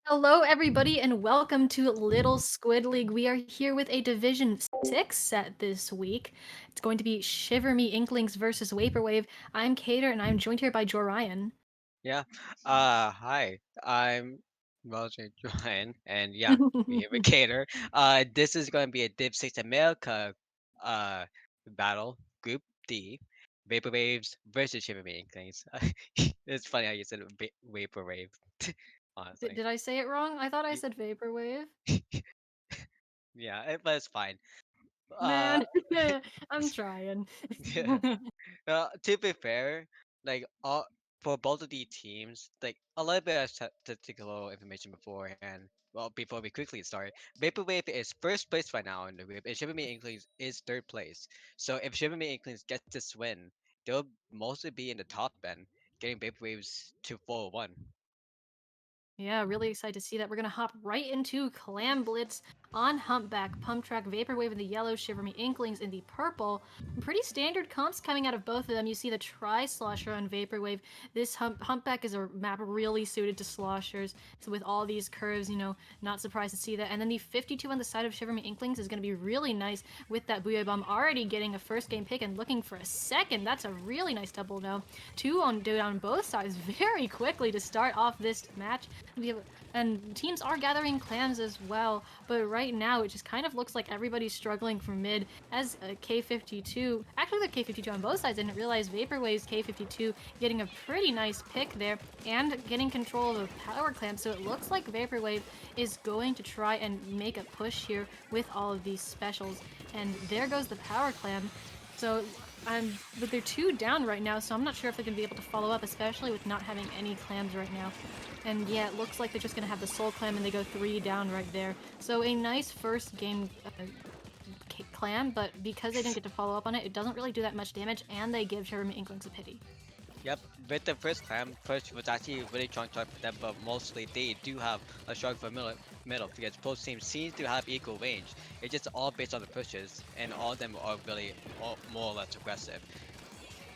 Hello, everybody, and welcome to Little Squid League. We are here with a Division 6 set this week. It's going to be Shiver Me Inklings versus Vaporwave. I'm Cater, and I'm joined here by Jorian. Yeah. Hi. I'm Roger Ryan, and yeah, we have a cater. This is going to be a Div 6 America uh battle, Group D, Vaporwaves versus Shiver Me Inklings. It's funny how you said Vaporwave, honestly. Did I say it wrong? I thought I Y- said Vaporwave. Yeah, but it's fine. Uh, Man, I'm trying. yeah. To be fair, like for both of the teams, like a little bit of statistical information beforehand. Well, before we quickly start, Vaporwave is first place right now in the group, and Shiver Me Inklings is third place. So if Shiver Me Inklings gets this win, they'll mostly be in the top end, getting Vaporwaves to 4-1. Yeah, really excited to see that. We're gonna hop right into Clam Blitz on Humpback, Pump Track, Vaporwave in the yellow, Shiver Me Inklings in the purple. Pretty standard comps coming out of both of them. You see the Tri-Slosher on Vaporwave. This Humpback is a map really suited to sloshers. So with all these curves, not surprised to see that. And then the 52 on the side of Shiver Me Inklings is gonna be really nice with that Booyah Bomb already getting a first game pick and looking for a second. That's a really nice double no. Two on down both sides very quickly to start off this match. We have, and teams are gathering clams as well, but right now it just kind of looks like everybody's struggling for mid as K52. Actually, the K52 on both sides. I didn't realize Vaporwave's K52 getting a pretty nice pick there and getting control of a power clamp. So it looks like Vaporwave is going to try and make a push here with all of these specials. And there goes the power clamp. So but they're two down right now, so I'm not sure if they're gonna be able to follow up, especially with not having any clams right now. And yeah, it looks like they're just gonna have the soul clam and they go three down right there. So a nice first game clam, but because they didn't get to follow up on it, it doesn't really do that much damage, and they give Jeremy Inklings a pity. Yep, with the first clam, push was actually really strong start for them, but mostly they do have a strong for middle because both teams seem to have equal range. It's just all based on the pushes, and all of them are really more or less aggressive.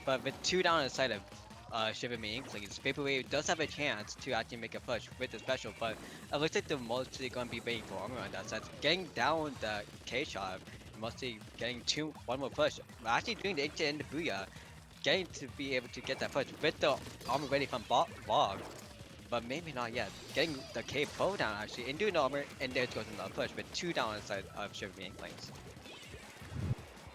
But with two down on the side of Shiver Me Inklings, Vaporwave does have a chance to actually make a push with the special, but it looks like they're mostly going to be waiting for armor on that side. Getting down the K shot, mostly getting one more push. Actually doing the Inkjet and the Booyah, getting to be able to get that push with the armor ready from Bog, but maybe not yet. Getting the K bow down actually and doing the armor, and there goes another push with two down inside of Shiver Me Inklings.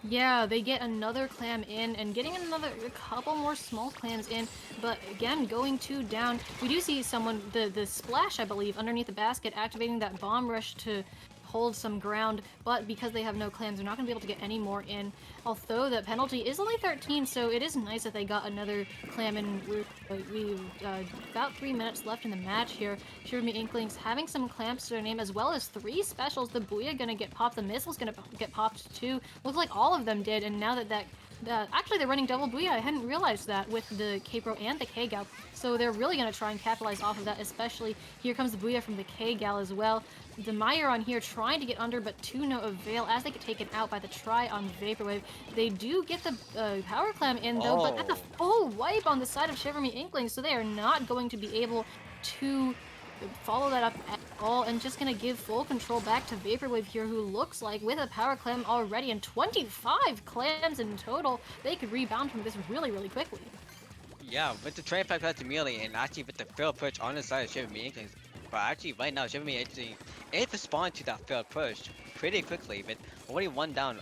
Yeah, they get another clam in and getting a couple more small clams in, but again, going two down. We do see someone, the splash, I believe, underneath the basket, activating that bomb rush to hold some ground, but because they have no clams, they're not going to be able to get any more in. Although the penalty is only 13, so it is nice that they got another clam in. We about 3 minutes left in the match here. Shiver Me Inklings having some clamps to their name as well as three specials. The Booyah gonna get popped, the missile's gonna get popped too. Looks like all of them did, and now actually they're running double Booyah. I hadn't realized that with the K-Pro and the K-Gal. So they're really gonna try and capitalize off of that, especially here comes the Booyah from the K-Gal as well. The Meyer on here trying to get under, but to no avail as they get taken out by the try on Vaporwave. They do get the Power Clam in though, but that's a Oh. full wipe on the side of Shiver Me Inkling, so they are not going to be able to follow that up at all and just gonna give full control back to Vaporwave here, who looks like with a power clam already and 25 clams in total, they could rebound from this really, really quickly. Yeah, with the train back out to Melee and actually with the failed push on the side of Shiver Me Inklings. But actually right now Shiver Me actually it responded to that failed push pretty quickly, but only one down.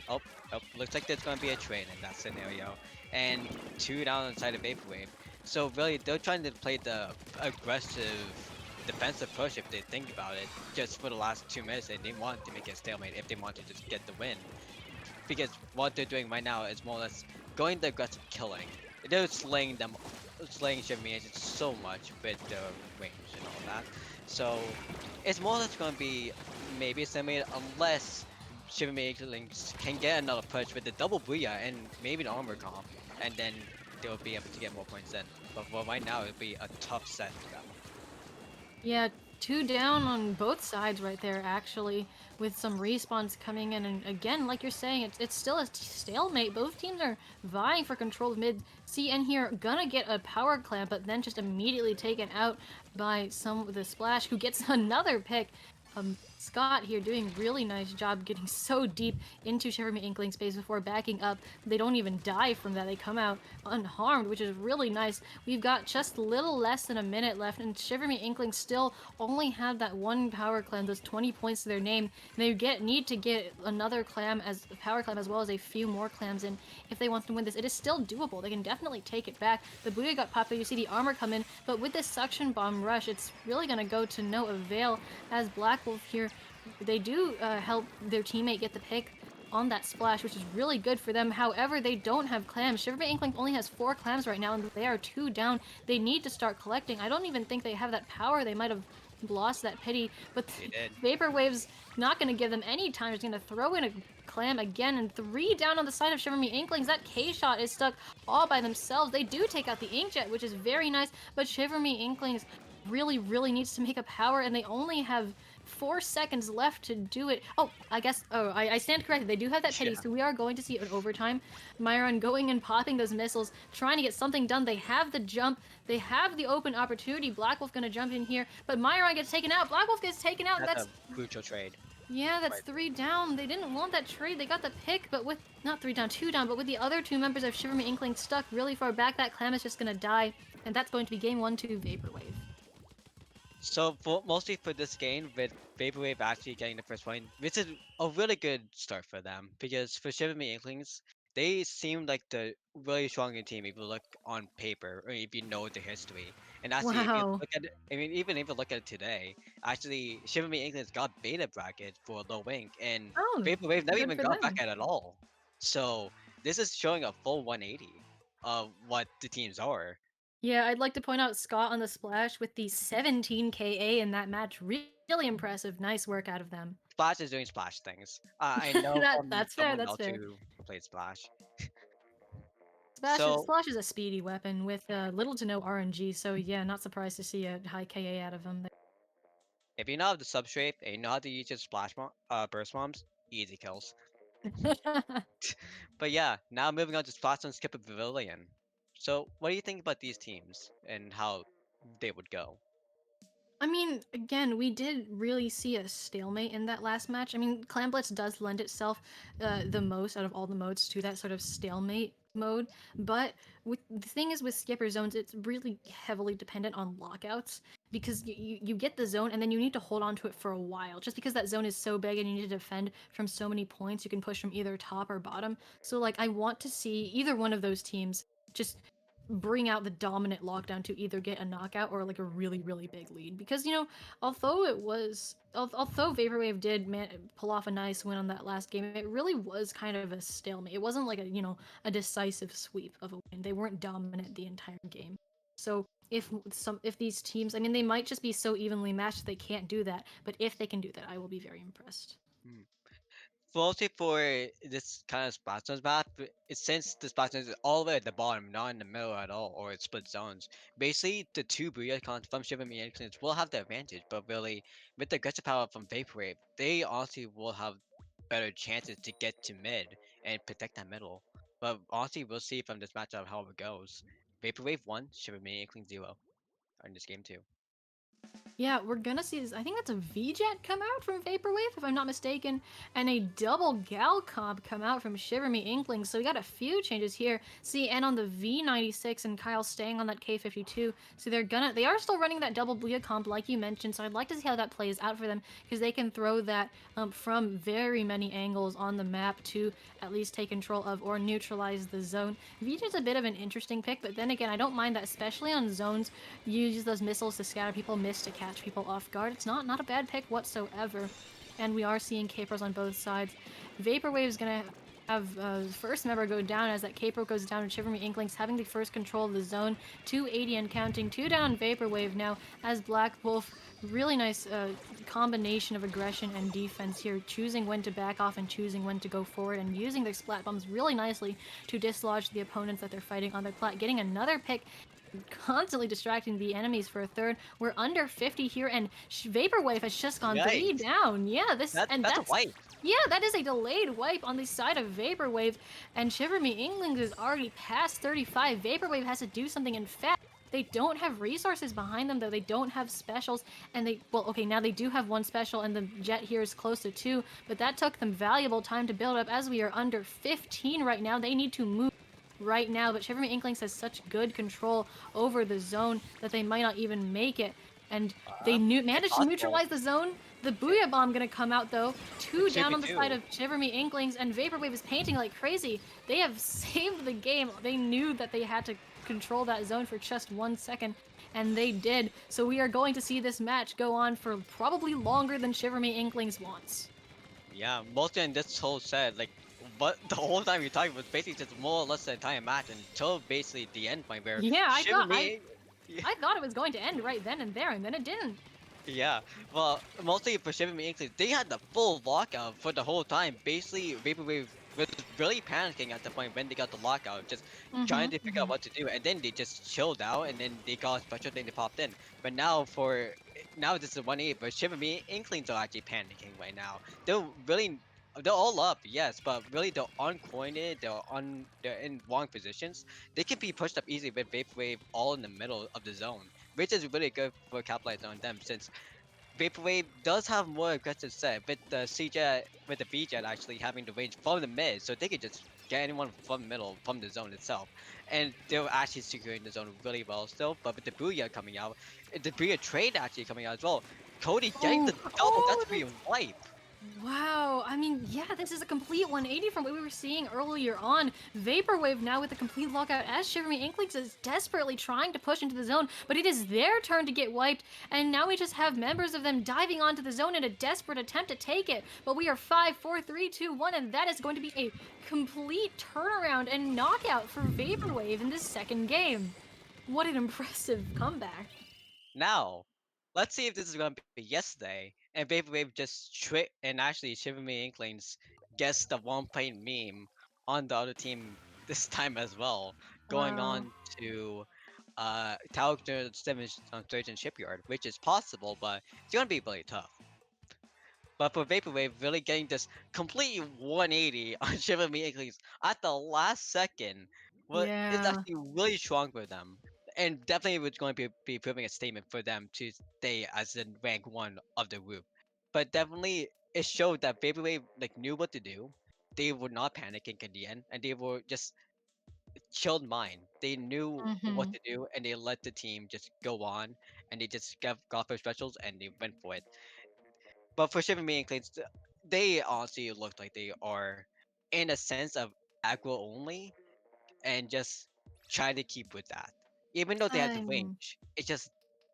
Looks like there's gonna be a train in that scenario. And two down on the side of Vaporwave. So really they're trying to play the aggressive defensive push if they think about it, just for the last 2 minutes and they want to make it a stalemate if they want to just get the win because what they're doing right now is more or less going the aggressive killing. They're slaying them, slaying Shivmy agents so much with the range and all that. So it's more or less going to be maybe semi unless Shivmy agents can get another push with the double booyah and maybe the armor comp, and then they'll be able to get more points in. But for right now, it'll be a tough set for them. Yeah, 2 down on both sides right there, actually, with some respawns coming in. And again, like you're saying, it's still a stalemate. Both teams are vying for control of mid. CN here gonna get a power clamp, but then just immediately taken out by the Splash, who gets another pick. Scott here doing really nice job getting so deep into Shiver Me Inkling space before backing up. They don't even die from that. They come out unharmed, which is really nice. We've got just a little less than a minute left, and Shiver Me Inkling still only have that one power clam, those 20 points to their name. They need to get another power clam, as well as a few more clams in if they want to win this. It is still doable. They can definitely take it back. The Booyah got popped, you see the armor come in, but with this suction bomb rush, it's really gonna go to no avail as Black Wolf here. They do help their teammate get the pick on that splash, which is really good for them. However, they don't have clams. Shiver Inkling only has 4 clams right now, and they are 2 down. They need to start collecting. I don't even think they have that power. They might have lost that pity, but Vaporwave's not going to give them any time. It's going to throw in a clam again, and 3 down on the side of Shiver Me Inklings. That K-shot is stuck all by themselves. They do take out the Inkjet, which is very nice, but Shiver Me Inklings really, really needs to make a power, and they only have 4 seconds left to do it. Oh, I stand corrected. They do have that pity, so we are going to see an overtime. Myron going and popping those missiles, trying to get something done. They have the jump. They have the open opportunity. Black Wolf going to jump in here, but Myron gets taken out. Black Wolf gets taken out. That's a crucial trade. Yeah, that's 3 down. They didn't want that trade. They got the pick, but with not 3 down, 2 down, but with the other 2 members of Shiver Me Inkling stuck really far back, that clam is just going to die, and that's going to be game 1-2 Vaporwave. So mostly for this game, with Vaporwave actually getting the first point, this is a really good start for them because for Shiver Me Inklings, they seem like the really stronger team if you look on paper or if you know the history. And actually, if you Wow. look at it, I mean, even if you look at it today, actually, Shiver Me Inklings got beta bracket for Low Wink, and Oh, Vaporwave never good even for got them. back at all. So this is showing a full 180 of what the teams are. Yeah, I'd like to point out Scott on the splash with the 17 KA in that match. Really impressive. Nice work out of them. Splash is doing Splash things. I know from That's fair. someone That's else fair. who played Splash. Splash is, So, Splash is a speedy weapon with little to no RNG, so yeah, not surprised to see a high KA out of him. if you know how to substrate and you know how to use your burst bombs, easy kills. But yeah, now moving on to Splash and Skip a Pavilion. So, what do you think about these teams and how they would go? I mean, again, we did really see a stalemate in that last match. I mean, Clan Blitz does lend itself the most out of all the modes to that sort of stalemate mode. But the thing is with skipper zones, it's really heavily dependent on lockouts because you get the zone and then you need to hold on to it for a while. Just because that zone is so big and you need to defend from so many points, you can push from either top or bottom. So, like, I want to see either one of those teams just bring out the dominant lockdown to either get a knockout or like a really, really big lead, because although Vaporwave did pull off a nice win on that last game, it really was kind of a stalemate. It wasn't like a decisive sweep of a win. They weren't dominant the entire game. So if these teams, I mean, they might just be so evenly matched they can't do that, but if they can do that, I will be very impressed. Hmm. Mostly for this kind of spot zones map, since the spot zones is all the way at the bottom, not in the middle at all, or it's split zones. Basically, the two Booyah from Shiver Me Inklings will have the advantage, but really, with the aggressive power from Vaporwave, they honestly will have better chances to get to mid and protect that middle. But honestly, we'll see from this matchup how it goes. Vaporwave 1, Shiver Me Inkling 0 in this game too. Yeah, we're gonna see this. I think that's a V-Jet come out from Vaporwave, if I'm not mistaken, and a double Gal comp come out from Shiver Me Inkling. So we got a few changes here. See, and on the V96 and Kyle staying on that K52. So they are still running that double Booyah comp like you mentioned. So I'd like to see how that plays out for them, because they can throw that from very many angles on the map to at least take control of or neutralize the zone. V-Jet's a bit of an interesting pick, but then again, I don't mind that, especially on zones. You use those missiles to scatter people, miss to catch people off guard. It's not a bad pick whatsoever. And we are seeing Capers on both sides. Vaporwave is gonna have first member go down as that Caper goes down, and Shiver Me Inklings having the first control of the zone. 280 and counting. 2 down Vaporwave now as Black Wolf. Really nice combination of aggression and defense here, choosing when to back off and choosing when to go forward, and using their splat bombs really nicely to dislodge the opponents that they're fighting on their plat. Getting another pick constantly distracting the enemies for a third. We're under 50 here, and Vaporwave has just gone 3 Yikes! down. Yeah, this and That's a wipe. yeah, that is a delayed wipe on the side of Vaporwave, and Shiver Me Inklings is already past 35. Vaporwave has to do something. In fact, they don't have resources behind them, though. They don't have specials, and well, okay, now they do have one special, and the Jet here is close to 2, but that took them valuable time to build up. As we are under 15 right now, they need to move right now, but Shiver Me Inklings has such good control over the zone that they might not even make it. And they It's managed to possible. neutralize the zone. The Booyah Bomb gonna come out though. 2 It should down be on the side two. of Shiver Me Inklings, and Vaporwave is painting like crazy. They have saved the game. They knew that they had to control that zone for just 1 second, and they did. So we are going to see this match go on for probably longer than Shiver Me Inklings wants. Yeah, mostly in this whole set, like, but the whole time you're talking was basically just more or less the entire match until basically the end point where Yeah, Shiver Me. I thought it was going to end right then and there, and then it didn't. Yeah, well, mostly for Shiver Me Inklings, they had the full lockout for the whole time. Basically, Vaporwave was really panicking at the point when they got the lockout, just trying Mm-hmm. to figure out Mm-hmm. what to do, and then they just chilled out, and then they got a special thing they popped in. But now this is 1-8, but Shiver Me Inklings are actually panicking right now. They're all up, yes, but really they're uncoordinated, they're in wrong positions. They can be pushed up easily with Vaporwave all in the middle of the zone, which is really good for capitalizing on them since Vaporwave does have more aggressive set with the C-Jet, with the B-Jet actually having the range from the mid, so they could just get anyone from the middle, from the zone itself. And they're actually securing the zone really well still, but with the Booyah coming out, the Booyah trade actually coming out as well, Cody getting Oh, the double, oh, that's be a wipe. wow. I mean, yeah, this is a complete 180 from what we were seeing earlier on. Vaporwave now with a complete lockout as Shiver Me Inklings is desperately trying to push into the zone, but it is their turn to get wiped, and now we just have members of them diving onto the zone in a desperate attempt to take it. But we are 5, 4, 3, 2, 1, and that is going to be a complete turnaround and knockout for Vaporwave in this second game. What an impressive comeback. Now, let's see if this is gonna be yesterday, and Vaporwave just trick and actually Shiver Me Inklings gets the 1 point meme on the other team this time as well, going Wow. on to Talcott 7 on Sturgeon Shipyard, which is possible, but it's gonna be really tough. But for Vaporwave really getting this complete 180 on Shiver Me Inklings at the last second, well, it's Yeah. actually really strong for them. And definitely it's going to be proving a statement for them to stay as in rank 1 of the group. But definitely it showed that Vaporwave like knew what to do. They were not panicking in the end, and they were just chilled mind. They knew what Mm-hmm. to do, and they let the team just go on, and they just got their specials, and they went for it. But for Shiver Me and Clades, they honestly look like they are, in a sense of aggro only, and just trying to keep with that. Even though they have the I mean, range, it's just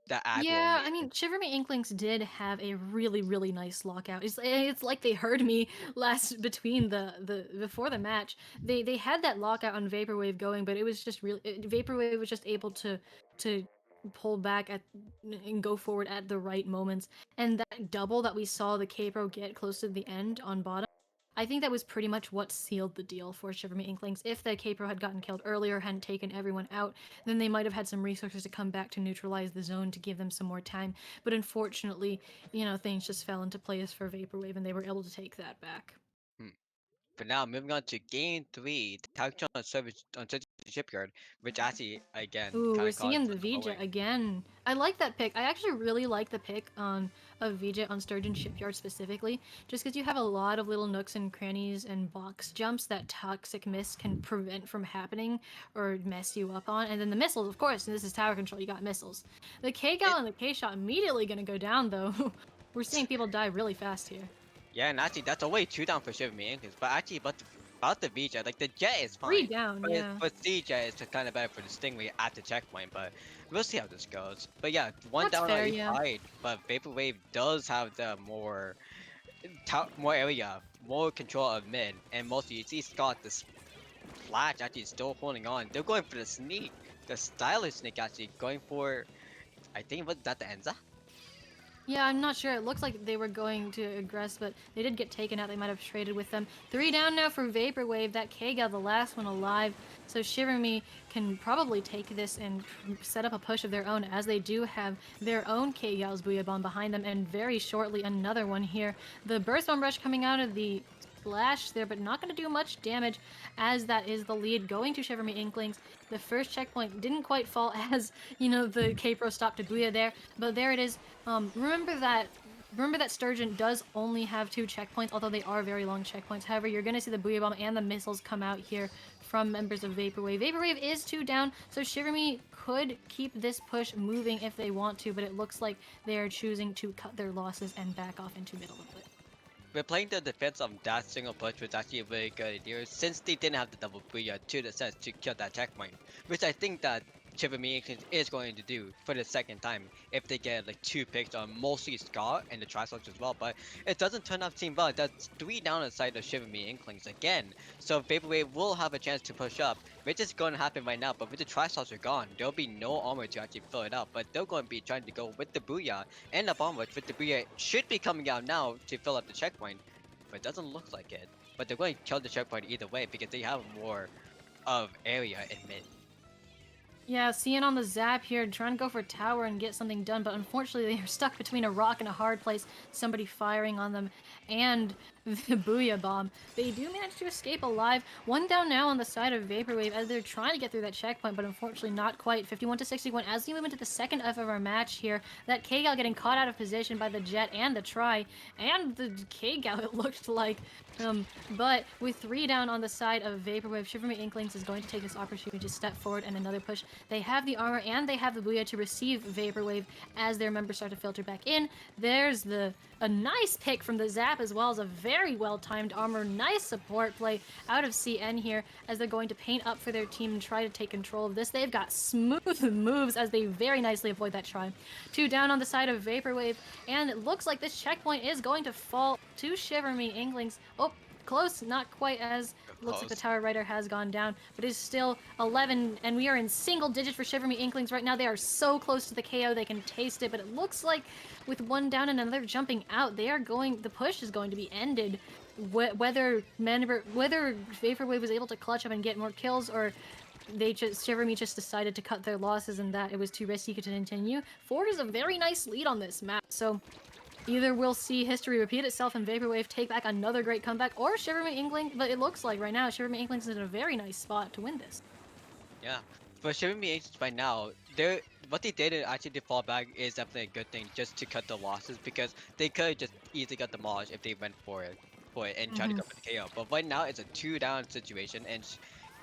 the aggro yeah, only. I mean, Shiver Me Inklings did have a really, really nice lockout. It's like they heard me last between the before the match. They had that lockout on Vaporwave going, but it was just really Vaporwave was just able to pull back at and go forward at the right moments. And that double that we saw the K-Pro get close to the end on bottom, I think that was pretty much what sealed the deal for Shiver Me Inklings. If the K-Pro had gotten killed earlier, hadn't taken everyone out, then they might have had some resources to come back to neutralize the zone to give them some more time. But unfortunately, things just fell into place for Vaporwave and they were able to take that back. Hmm. For now, moving on to game 3, Tactron on Service on Certain Shipyard, which actually again Ooh, kind we're of caused seeing the a VJ blowing. again. I like that pick. I actually really like the pick of VJ on Sturgeon Shipyard specifically, just because you have a lot of little nooks and crannies and box jumps that Toxic Mist can prevent from happening or mess you up on. And then the missiles, of course, and this is tower control, you got missiles. The K-Gal It, and the K-Shot immediately gonna go down though. We're seeing people die really fast here. yeah, and actually that's already 2 down for Shiver Me Inklings, but actually about the VJ, like the Jet is 3 fine. down, But yeah. for CJ, it's kind of better for the Stingray at the checkpoint, but we'll see how this goes. But yeah, 1 That's down on fair, each yeah. side, but Vaporwave does have the more area, more control of mid, and mostly you see Scott this Flash actually still holding on. They're going for the sneak, the stylish sneak actually going for. I think was that the Enza? Yeah, I'm not sure. It looks like they were going to aggress, but they did get taken out. They might have traded with them. 3 down now for Vaporwave. That K-Gal, the last one alive. So Shiver Me can probably take this and set up a push of their own, as they do have their own K-Gal's Booyah Bomb behind them, and very shortly another one here. The Burst Bomb Rush coming out of the splash there, but not going to do much damage, as that is the lead going to Shiver Me Inklings. The first checkpoint didn't quite fall as, the K-Pro stopped Booyah there, but there it is. Remember that Sturgeon does only have 2 checkpoints, although they are very long checkpoints. However, you're going to see the Booyah Bomb and the missiles come out here from members of Vaporwave. Vaporwave is 2 down, so Shiver Me could keep this push moving if they want to, but it looks like they are choosing to cut their losses and back off into middle of it. We're playing the defense of that single push was actually a very good idea since they didn't have the double booyah to the sense to kill that checkpoint, which I think that Chivamini is going to do for the second time if they get like 2 picks on mostly Scar and the Triceratops as well, but it doesn't turn out to seem well. That's 3 down on the side of Shivamini Inklings again, so Vaporwave will have a chance to push up, which is going to happen right now, but with the Triceratops are gone, there'll be no armor to actually fill it up, but they're going to be trying to go with the booyah and the bomb rush with the booyah should be coming out now to fill up the checkpoint, but it doesn't look like it. But they're going to kill the checkpoint either way because they have more of area in mid. Yeah, seeing on the zap here, trying to go for tower and get something done, but unfortunately they are stuck between a rock and a hard place, somebody firing on them, and the Booyah Bomb. They do manage to escape alive. 1 down now on the side of Vaporwave as they're trying to get through that checkpoint, but unfortunately not quite. 51-61 as we move into the second F of our match here. That K-Gal getting caught out of position by the Jet and the Try, and the K-Gal it looked like. But with 3 down on the side of Vaporwave, Shiver Me Inklings is going to take this opportunity to step forward and another push. They have the armor and they have the Booyah to receive Vaporwave as their members start to filter back in. There's a nice pick from the Zap as well as a very well-timed armor. Nice support play out of CN here as they're going to paint up for their team and try to take control of this. They've got smooth moves as they very nicely avoid that try. 2 down on the side of Vaporwave, and it looks like this checkpoint is going to fall to Shiver Me Inklings. Oh, close, not quite as looks like the Tower Rider has gone down, but it is still 11, and we are in single digits for Shiver Me Inklings right now. They are so close to the KO, they can taste it, but it looks like with 1 down and another jumping out, the push is going to be ended. Whether Vaporwave was able to clutch up and get more kills, or Shiver Me just decided to cut their losses and that it was too risky to continue. Ford is a very nice lead on this map, so either we'll see history repeat itself and Vaporwave take back another great comeback, or Shiver Me Inkling, but it looks like right now Shiver Me Inklings is in a very nice spot to win this. Yeah, for Shivamini Ancients right now, they what they did actually to fall back is definitely a good thing just to cut the losses because they could just easily got demolished if they went for it and try to Mm-hmm. go for the KO. But right now it's a 2 down situation and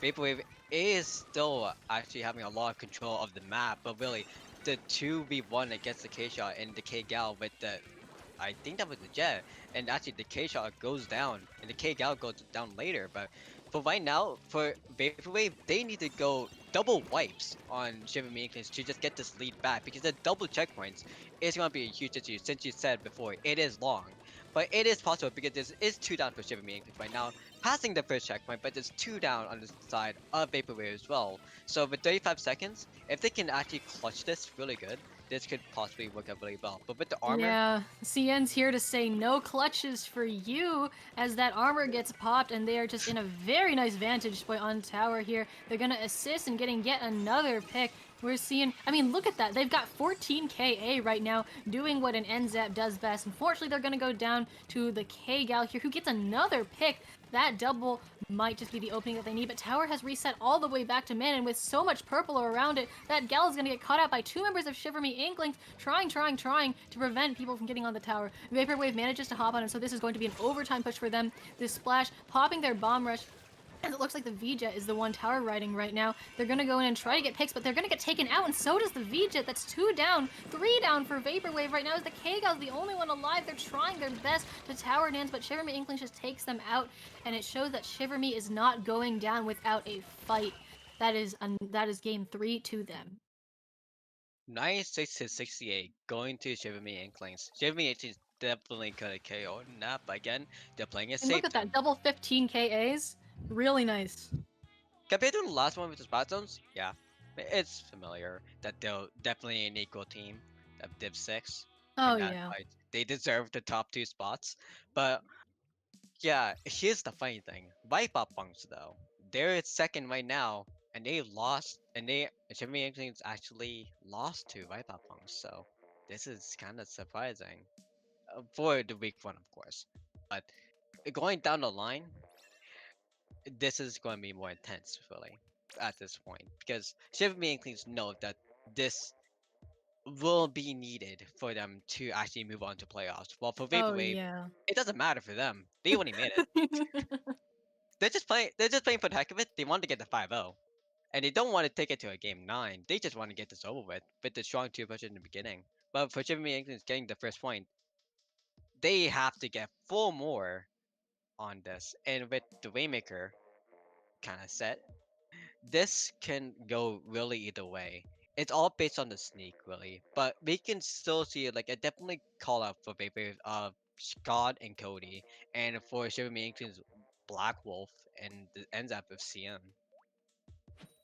Vaporwave is still actually having a lot of control of the map, but really the 2v1 against the K shot and the K gal with the I think that was the Jet, and actually the K shot goes down, and the K gal goes down later. But for right now, for Vaporwave, they need to go double wipes on Shiver Me Inklings to just get this lead back because the double checkpoints is going to be a huge issue. Since you said before, it is long, but it is possible because this is 2 down for Shiver Me Inklings right now, passing the first checkpoint, but there's 2 down on the side of Vaporwave as well. So with 35 seconds, if they can actually clutch this really good, this could possibly work out really well. But with the armor, Yeah, CN's here to say no clutches for you as that armor gets popped, and they are just in a very nice vantage point on tower here. They're gonna assist and getting yet another pick. We're seeing, I mean, look at that. They've got 14 KA right now, doing what an NZAP does best. Unfortunately, they're gonna go down to the K-Gal here, who gets another pick. That double might just be the opening that they need, but Tower has reset all the way back to mid, and with so much purple around it, that Gal is going to get caught out by 2 members of Shiver Me Inklings, trying to prevent people from getting on the tower. Vaporwave manages to hop on, and so this is going to be an overtime push for them. This splash, popping their bomb rush, and it looks like the V-Jet is the one tower riding right now. They're going to go in and try to get picks, but they're going to get taken out, and so does the V-Jet. That's 2 down, 3 down for Vaporwave right now as the K-Gal's the only one alive. They're trying their best to tower dance, but Shiver Me Inkling just takes them out, and it shows that Shiver Me is not going down without a fight. That is game 3 to them. 96 to 68, going to Shiver Me Inklings. Shiver Me Inklings definitely could have KO'd that, but again, they're playing it And look safe at that, time. double 15 KAs. Really nice. Compared to the last one with the spot zones, yeah, it's familiar that they're definitely an equal team of Div 6. Oh in that yeah. fight. They deserve the top 2 spots. But yeah, here's the funny thing. Vipa Punks though, they're second right now, and they lost, and Jimmy Inklings actually lost to Vipa Punks. So this is kind of surprising for the week one, of course. But going down the line, this is going to be more intense, really, at this point, because Jimmy Inklings know that this will be needed for them to actually move on to playoffs. Well, for Oh Vaporwave, yeah. it doesn't matter for them. They already made it. They're just playing for the heck of it. They want to get the 5-0. And they don't want to take it to a game 9. They just want to get this over with the strong 2 push in the beginning. But for Jimmy England's getting the first point, they have to get 4 more on this. And with the Waymaker kind of set, this can go really either way. It's all based on the sneak, really. But we can still see, like, I definitely call out for Vapor of Scott and Cody, and for Jimmy England's Black Wolf, and it ends up with CM.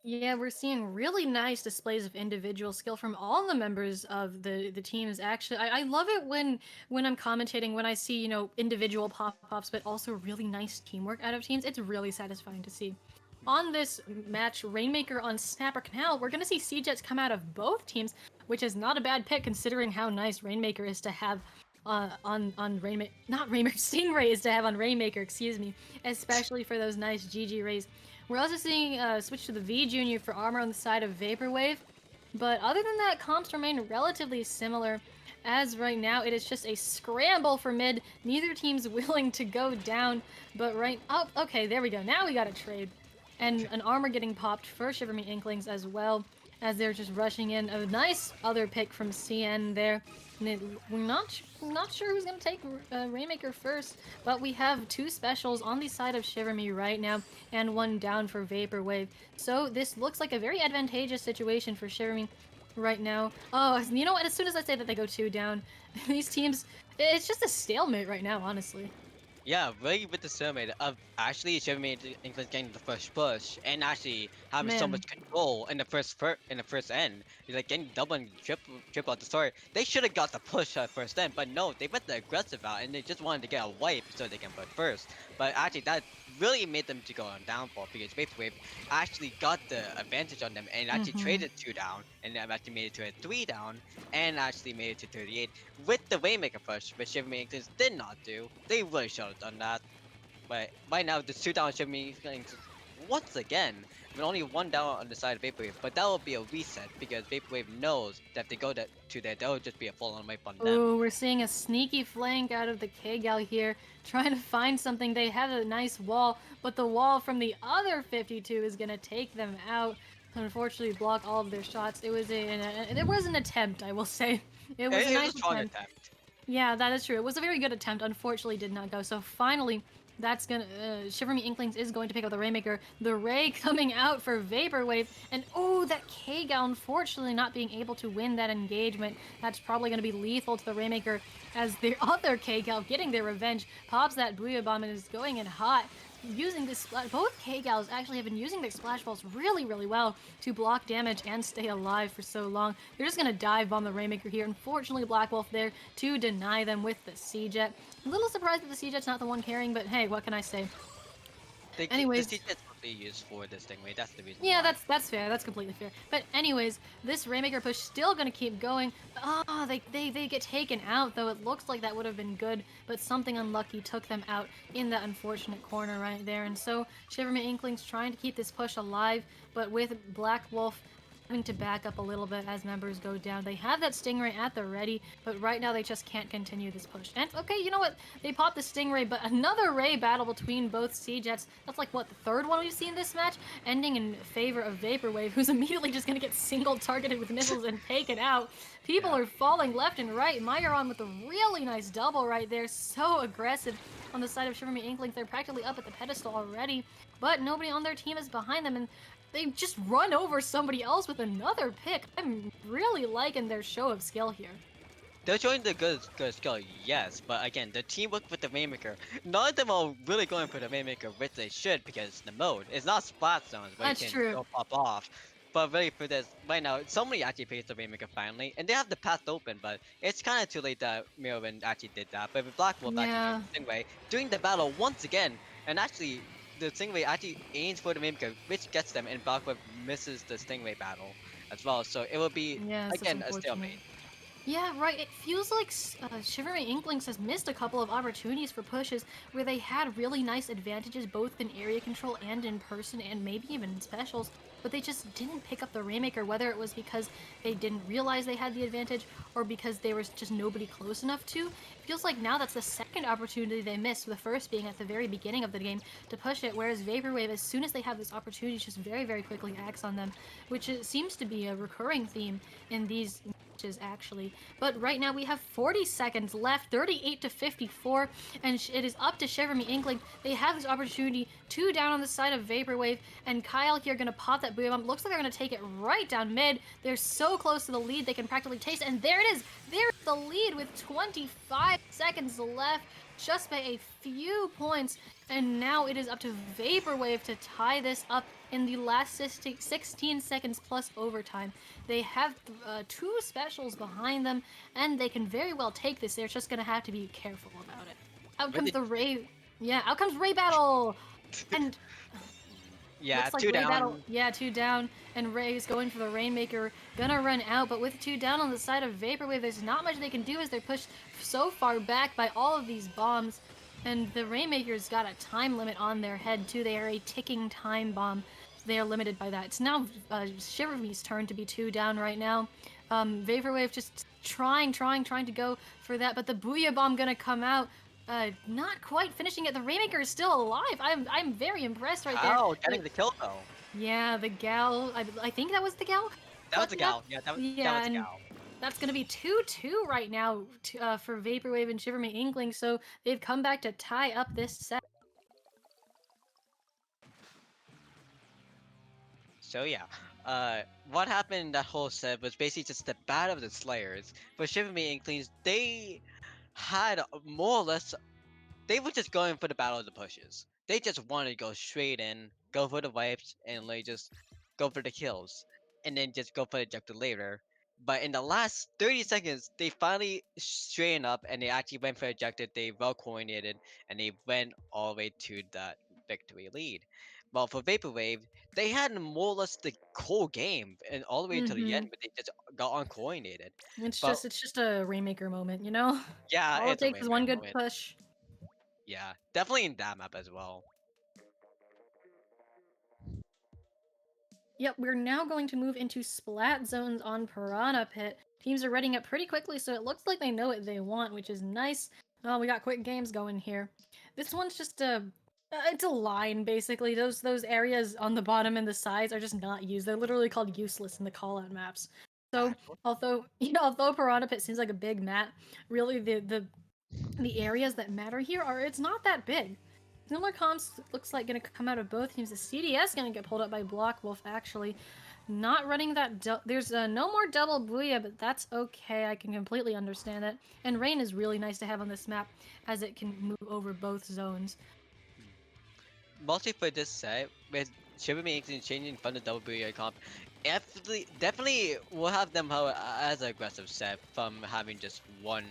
Yeah, we're seeing really nice displays of individual skill from all the members of the teams. Actually, I love it when I'm commentating when I see individual pop-ups, but also really nice teamwork out of teams. It's really satisfying to see. On this match, Rainmaker on Snapper Canal, we're gonna see C-Jets come out of both teams, which is not a bad pick considering how nice Rainmaker is to have on Rainmaker, not Rainmaker, Stingray is to have on Rainmaker, excuse me, especially for those nice GG rays. We're also seeing switch to the V Junior for armor on the side of Vaporwave. But other than that, comps remain relatively similar. As right now, it is just a scramble for mid. Neither team's willing to go down. But oh, okay, there we go. Now we got a trade. And an armor getting popped for Shiver Me Inklings as well, as they're just rushing in. A nice other pick from CN there. We're not sure who's gonna take Rainmaker first, but we have 2 specials on the side of Shiver Me right now, and 1 down for Vaporwave. So this looks like a very advantageous situation for Shiver Me right now. Oh, you know what? As soon as I say that they go 2 down, these teams, it's just a stalemate right now, honestly. Yeah, really with the summit of actually Jimmy England getting the first push and actually having so Man. much control in the in the first end. He's like getting double and triple at the start. They should have got the push at first end, but no, they went the aggressive out and they just wanted to get a wipe so they can put first. But actually that really made them to go on downfall because Vaporwave actually got the advantage on them and actually Mm-hmm. traded 2 down and actually made it to a 3 down and actually made it to 38 with the Waymaker push, which Shiver Me Inklings did not do. They really should have done that. But right now, the 2 down Shiver Me Inklings once again, with only 1 down on the side of Vaporwave. But that will be a reset because Vaporwave knows that if they go to there, that will just be a full on wipe on them. Ooh, we're seeing a sneaky flank out of the K-Gal here, trying to find something. They have a nice wall, but the wall from the other 52 is gonna take them out. Unfortunately, block all of their shots. It was an attempt, I will say. It was a It was a nice strong attempt. attempt. Yeah, that is true. It was a very good attempt. Unfortunately, did not go. So finally, that's gonna Shiver Me Inklings is going to pick up the Rainmaker. The Ray coming out for Vaporwave, and oh, that K-Gal unfortunately not being able to win that engagement. That's probably going to be lethal to the Rainmaker as the other K-Gal getting their revenge pops that Booyah Bomb and is going in hot. Using this, both K-Gals actually have been using their splash balls really, really well to block damage and stay alive for so long. They're just gonna dive bomb the Rainmaker here. Unfortunately, Black Wolf there to deny them with the Sea-Jet. A little surprised that the Sea-Jet's not the one carrying, but hey, what can I say? The Anyways, CT's mostly used for this thing, right? That's the reason yeah, why. that's fair. That's completely fair. But anyways, this Rainmaker push still gonna keep going. Ah, they get taken out though. It looks like that would have been good, but something unlucky took them out in that unfortunate corner right there. And so Shiver Me Inklings trying to keep this push alive, but with Black Wolf having to back up a little bit as members go down. They have that Stingray at the ready, but right now they just can't continue this push. And okay, you know what? They popped the Stingray, but another Ray battle between both Sea-Jets. That's like, what, the 3rd one we've seen this match? Ending in favor of Vaporwave, who's immediately just gonna get single targeted with missiles and taken out. People Yeah. are falling left and right. Myron with a really nice double right there. So aggressive on the side of Shiver Me Inklings. They're practically up at the pedestal already, but nobody on their team is behind them, and they just run over somebody else with another pick. I'm really liking their show of skill here. They're showing the good skill, yes, but again, the teamwork with the Rainmaker, none of them are really going for the Rainmaker, which they should because the mode is not splat zones where you That's can true. go pop off. But really for this, right now, somebody actually pays the Rainmaker finally, and they have the path open, but it's kind of too late that Mirwin actually did that. But with Black Wolf actually Yeah. joined Stingray during the battle once again, and actually the Stingray actually aims for the Rainmaker, which gets them, and Black Wolf misses the Stingray battle as well. So it will be Yeah, it's just again a unfortunate. stalemate. Yeah, right. It feels like Shivering Inklings has missed a couple of opportunities for pushes where they had really nice advantages both in area control and in person and maybe even in specials, but they just didn't pick up the Rainmaker, whether it was because they didn't realize they had the advantage or because there was just nobody close enough to. It feels like now that's the second opportunity they missed, the first being at the very beginning of the game to push it, whereas Vaporwave, as soon as they have this opportunity, just very, very quickly acts on them, which seems to be a recurring theme in these actually. But right now we have 40 seconds left, 38 to 54, and it is up to Shiver Me Inkling. They have this opportunity, 2 down on the side of Vaporwave, and Kyle here gonna pop that Booyah Bomb. Looks like they're gonna take it right down mid. They're so close to the lead, they can practically taste it, and there it is! There's the lead with 25 seconds left, just by a few points, and now it is up to Vaporwave to tie this up in the last 16 seconds plus overtime. They have 2 specials behind them, and they can very well take this. They're just gonna have to be careful about it. Out But comes the Ray. Yeah, out comes Ray Battle! And yeah, looks like two Ray Battle, down. yeah, 2 down, and Ray's going for the Rainmaker, gonna run out, but with 2 down on the side of Vaporwave, there's not much they can do as they're pushed so far back by all of these bombs, and the Rainmaker's got a time limit on their head too. They are a ticking time bomb. They are limited by that. It's now Shiver Me's turn to be 2 down right now. Vaporwave just trying to go for that, but the Booyah Bomb gonna come out. Not quite finishing it. The Rainmaker is still alive. I'm very impressed right there. How getting the kill though? Yeah, the gal. I think that was the gal. That was a Collecting that. gal. Yeah, that Yeah, was a and gal. that's gonna be 2-2 right now for Vaporwave and Shiver Me Inkling. So they've come back to tie up this set. So yeah, what happened in that whole set was basically just the battle of the Slayers. For Shiver Me Inklings, they had more or less, they were just going for the battle of the pushes. They just wanted to go straight in, go for the wipes, and like just go for the kills, and then just go for the objective later. But in the last 30 seconds, they finally straightened up and they actually went for objective. They well coordinated and they went all the way to that victory lead. Well, for Vaporwave, they had more or less the whole game and all the way to the Mm-hmm. end, but they just got uncoordinated. It's But just a Rainmaker moment, you know. yeah, All it it's a takes is win-win one good moment. push. Yeah, definitely in that map as well. Yep, we're now going to move into splat zones on Piranha Pit. Teams are readying up pretty quickly, so it looks like they know what they want, which is nice. Oh, we got quick games going here. This one's just it's a line basically. Those areas on the bottom and the sides are just not used. They're literally called useless in the callout maps. So although although Piranha Pit seems like a big map, really the areas that matter here are it's not that big. Similar comps looks like gonna come out of both teams. The CDS gonna get pulled up by Block Wolf actually. Not running that. There's no more double booyah, but that's okay. I can completely understand it. And rain is really nice to have on this map, as it can move over both zones. Mostly for this set, with Shiver Me Inklings changing from the double booyah comp, definitely will have them as an aggressive set from having just one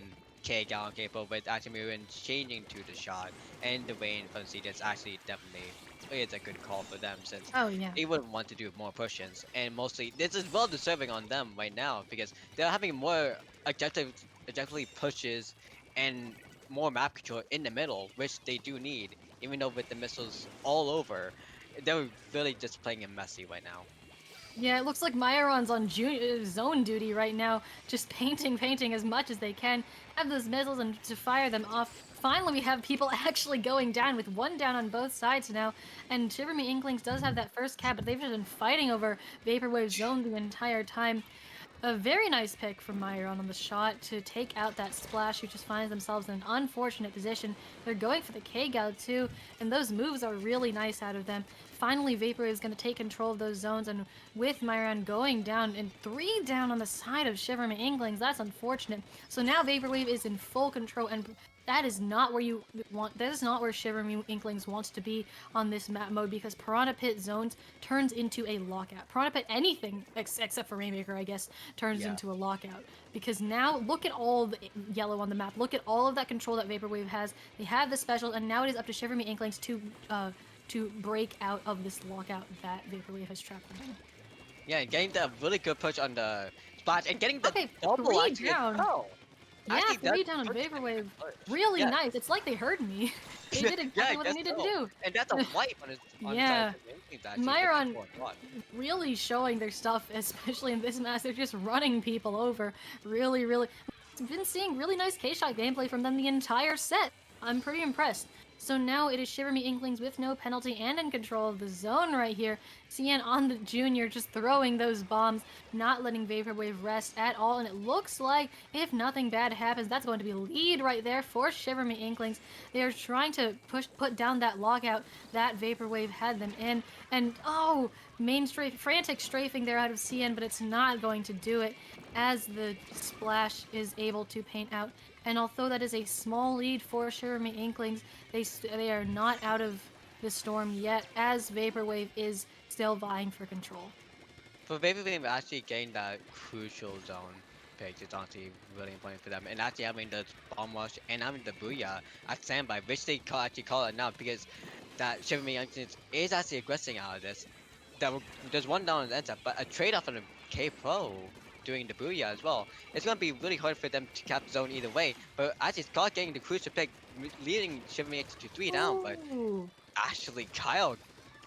K gallon capo with Atimurin changing to the shot, and the rain from CDS actually definitely is a good call for them since Oh yeah. they wouldn't want to do more push-ins, and mostly this is well deserving on them right now because they're having more objectively pushes and more map control in the middle, which they do need. Even though with the missiles all over, they're really just playing it messy right now. Yeah, it looks like Myron's on zone duty right now, just painting as much as they can. Have those missiles and to fire them off. Finally, we have people actually going down with 1 down on both sides now. And Shiver Me Inklings does have that first cap, but they've just been fighting over Vaporwave Zone the entire time. A very nice pick from Myron on the shot to take out that splash, who just finds themselves in an unfortunate position. They're going for the K-Gal too, and those moves are really nice out of them. finally Vaporwave is going to take control of those zones, and with Myron going down and 3 down on the side of Shiver Inklings, that's unfortunate. So now Vaporwave is in full control, and that is not where you want. That is not where Shiver Inklings wants to be on this map mode, because Piranha Pit zones turns into a lockout. Piranha Pit anything except for Rainmaker, I guess, turns Yeah. into a lockout. Because now look at all the yellow on the map. Look at all of that control that Vaporwave has. They have the special, and now it is up to Shiver Inklings to break out of this lockout that Vaporwave has trapped them in. Yeah, and getting that really good push on the splash and getting the Okay, double 3 actually as down. well. Yeah, Actually, 3 that's down on pretty Vaporwave. push. Really Yeah, nice. It's like they heard me. They did yeah, exactly I what they guess needed to so. do. And that's a wipe on his side Yeah. of the Yankees actually with the Myron 4-1. really showing their stuff, especially in this match. They're just running people over. Really, really. Been seeing really nice K-Shot gameplay from them the entire set. I'm pretty impressed. So now it is Shiver Me Inklings with no penalty and in control of the zone right here. Cien on the junior just throwing those bombs, not letting Vaporwave rest at all. And it looks like if nothing bad happens, that's going to be a lead right there for Shiver Me Inklings. They are trying to put down that lockout that Vaporwave had them in. And oh, frantic strafing there out of Cien, but it's not going to do it as the splash is able to paint out. And although that is a small lead for Shiver Me Inklings, they are not out of the storm yet, as Vaporwave is still vying for control. But Vaporwave actually getting that crucial zone pick is honestly really important for them. And actually having the bomb rush and having the booyah at standby, which they actually call it now because that Shiver Me Youngsters is actually aggressing out of this. There's one down and ends up, but a trade off on a K Pro doing the booyah as well. It's gonna be really hard for them to cap the zone either way. But actually Scott getting the crucial pick, leading Shiver Me to 3 down. But Ooh. actually Kyle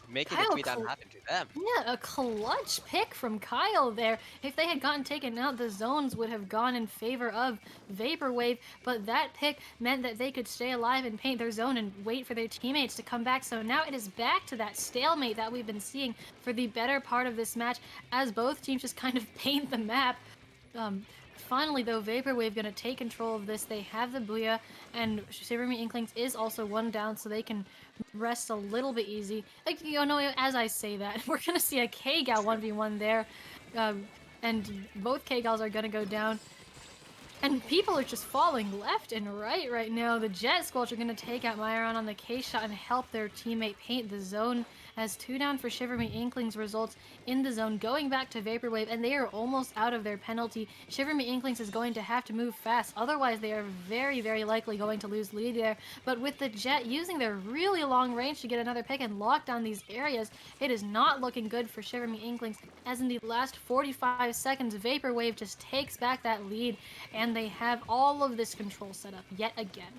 making the Kyle 3 down happen to them. Yeah, a clutch pick from Kyle there. If they had gotten taken out, the zones would have gone in favor of Vaporwave, but that pick meant that they could stay alive and paint their zone and wait for their teammates to come back. So now it is back to that stalemate that we've been seeing for the better part of this match, as both teams just kind of paint the map. Finally, though, Vaporwave gonna take control of this. They have the Booyah, and Shiver Me Inklings is also 1 down, so they can rest a little bit easy. Like, you know, as I say that, we're gonna see a K-Gal 1v1 there, and both K-Gals are gonna go down. And people are just falling left and right now. The Jet Squelch are going to take out Myron on the K-Shot and help their teammate paint the zone, as 2 down for Shiver Me Inklings results in the zone, going back to Vaporwave, and they are almost out of their penalty. Shiver Me Inklings is going to have to move fast, otherwise they are very, very likely going to lose lead there. But with the Jet using their really long range to get another pick and lock down these areas, it is not looking good for Shiver Me Inklings, as in the last 45 seconds, Vaporwave just takes back that lead, and they have all of this control set up yet again.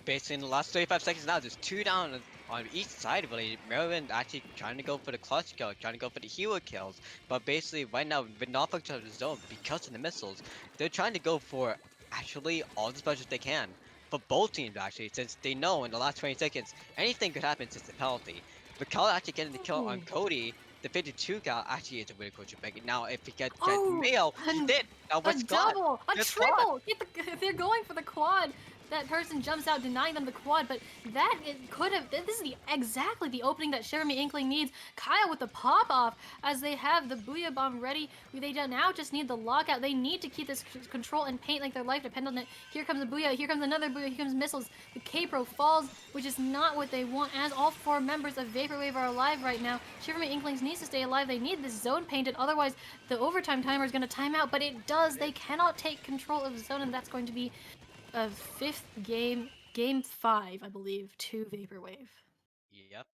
Basically in the last 35 seconds now, there's 2 down on each side really. Maryland actually trying to go for the clutch kill, trying to go for the hero kills. But basically right now, with not functioning of the zone because of the missiles, they're trying to go for actually all the specials they can. For both teams actually, since they know in the last 20 seconds, anything could happen since the penalty. But Cal actually getting the kill on Ooh. Cody, the 52 gal actually is a really crucial pick. Now if he gets Oh, Mayo, he did! Now a what's Scott? double, a Just triple. They're going for the quad. That person jumps out, denying them the quad, but that could have. This is exactly the opening that Shiver Me Inkling needs. Kyle with the pop off, as they have the Booyah Bomb ready. They now just need the lockout. They need to keep this control and paint like their life depends on it. Here comes a Booyah. Here comes another Booyah. Here comes missiles. The K-Pro falls, which is not what they want, as all 4 members of Vaporwave are alive right now. Shiver Me Inklings needs to stay alive. They need this zone painted, otherwise the overtime timer is going to time out, but it does. They cannot take control of the zone, and that's going to be a 5th game, game 5, I believe, to Vaporwave. Yep.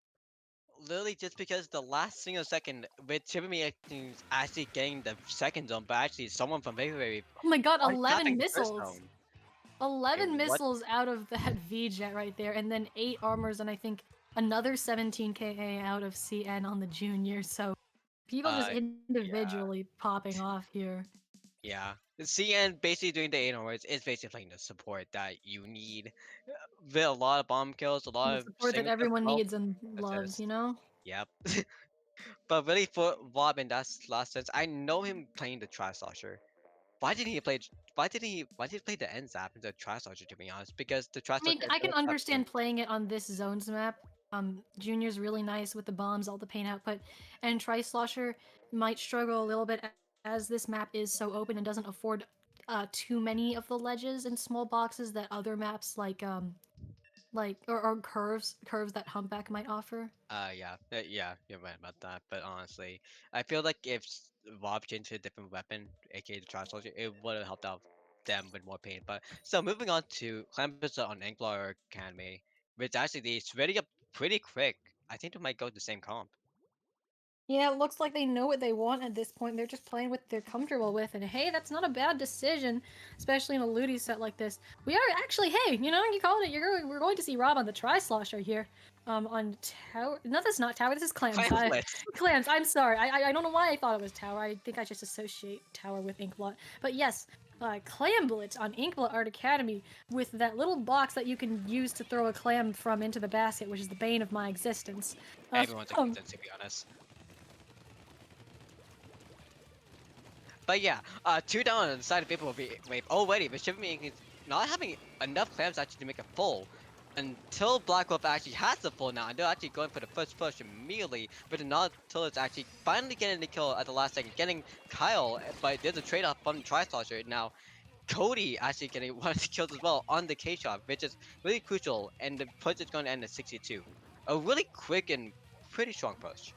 Literally just because the last single second with Chibami actually getting the second zone, but actually someone from Vaporwave Oh my god, are 11 tapping the first missiles! zone. 11 And what? missiles out of that V-Jet right there, and then 8 armors, and I think another 17 KA out of CN on the junior, so people just Yeah, individually popping off here. yeah. CN basically doing the 8 hours is basically playing the support that you need. With a lot of bomb kills, a lot The of support that single kills as everyone well. needs and loves, Assists. you know? Yep. But really for Rob in that last sense, I know him playing the Trash Slasher. Why didn't he play? Why did he play the End Zap instead of Trash Dodger? To be honest, because the Trash I mean, Dodger is I can gonna trap in. understand playing it on this zones map, Junior's really nice with the bombs, all the paint output, and Tri-Slosher might struggle a little bit as this map is so open and doesn't afford too many of the ledges and small boxes that other maps or curves that Humpback might offer. Yeah, you're right about that. But honestly, I feel like if Rob changed to a different weapon, aka the Trash Soldier, it would have helped out them with more pain. But so moving on to Clamps on Anglar Academy, which actually they ready up pretty quick. I think they might go the same comp. Yeah, it looks like they know what they want at this point. They're just playing with what they're comfortable with, and hey, that's not a bad decision, especially in a Ludi set like this. We are actually, hey, you called it. We're going to see Rob on the Tri-Slosher here, on Tower. No, that's not Tower. This is Clams. Clampless. Clams. I'm sorry. I don't know why I thought it was Tower. I think I just associate Tower with Inkblot. But yes, Clamblitz on Inkblot Art Academy with that little box that you can use to throw a clam from into the basket, which is the bane of my existence. Uh, Everyone's existence, to be honest. But yeah, two down on the side of Vaporwave wave already, but Shiverme is not having enough clams actually to make a full. Until Black Wolf actually has the full now, and they're actually going for the first push immediately, but not until it's actually finally getting the kill at the last second, getting Kyle, but there's a trade-off from the Tri-Slosher. Now, Cody actually getting one of the kills as well on the K-Shot, which is really crucial, and the push is going to end at 62. A really quick and pretty strong push.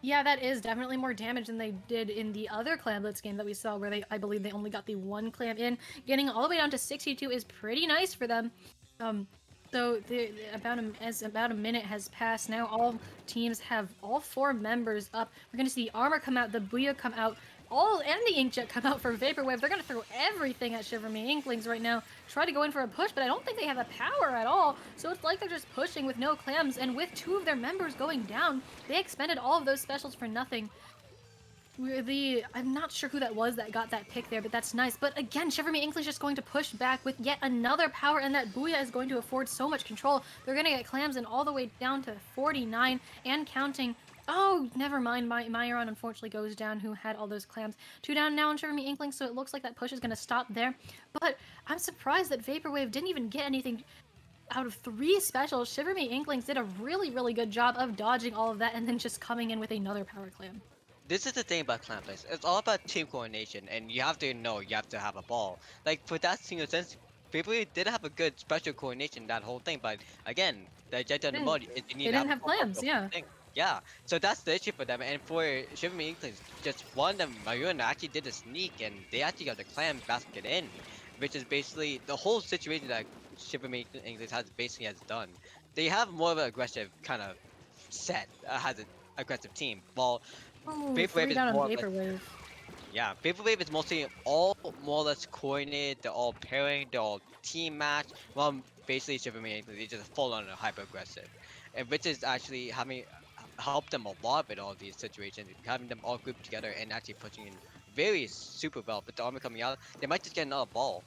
Yeah, that is definitely more damage than they did in the other Clamblitz game that we saw, where I believe they only got the one clam in. Getting all the way down to 62 is pretty nice for them. Um, so about a minute has passed now, all teams have all 4 members up. We're gonna see Armor come out, the Booyah come out, and the Inkjet come out for Vaporwave. They're gonna throw everything at Shiverme Inklings right now. Try to go in for a push, but I don't think they have the power at all. So it's like they're just pushing with no clams, and with 2 of their members going down, they expended all of those specials for nothing. I'm not sure who that was that got that pick there, but that's nice. But again, Shiverme Inkling's just going to push back with yet another power, and that Booyah is going to afford so much control. They're gonna get clams in all the way down to 49 and counting. Oh, never mind. Myron unfortunately goes down, who had all those clams. 2 down now on Shiverme Inkling, so it looks like that push is gonna stop there. But I'm surprised that Vaporwave didn't even get anything out of 3 specials. Shiverme Inklings did a really, really good job of dodging all of that and then just coming in with another power clam. This is the thing about Clampless. It's all about team coordination, and you have to know you have to have a ball. Like for that single sense, people did have a good special coordination that whole thing, but again, the agenda and the mode is you They need to didn't have have a ball clams, for the yeah. thing. Yeah, so that's the issue for them. And for Shiverme Inklings, just one of them, Mayuna actually did a sneak, and they actually got the clam basket in, which is basically the whole situation that Shiverme Inklings has done. They have more of an aggressive kind of set, has an aggressive team, while Oh, Vaporwave 3 is down on more or less Vaporwave. yeah, Vaporwave is mostly all more or less coordinated, they're all pairing, they're all team match, while basically Shiverme they just full on hyper aggressive. And which is actually having helped them a lot with all these situations, having them all grouped together and actually pushing in very super well. With the armor coming out, they might just get another ball.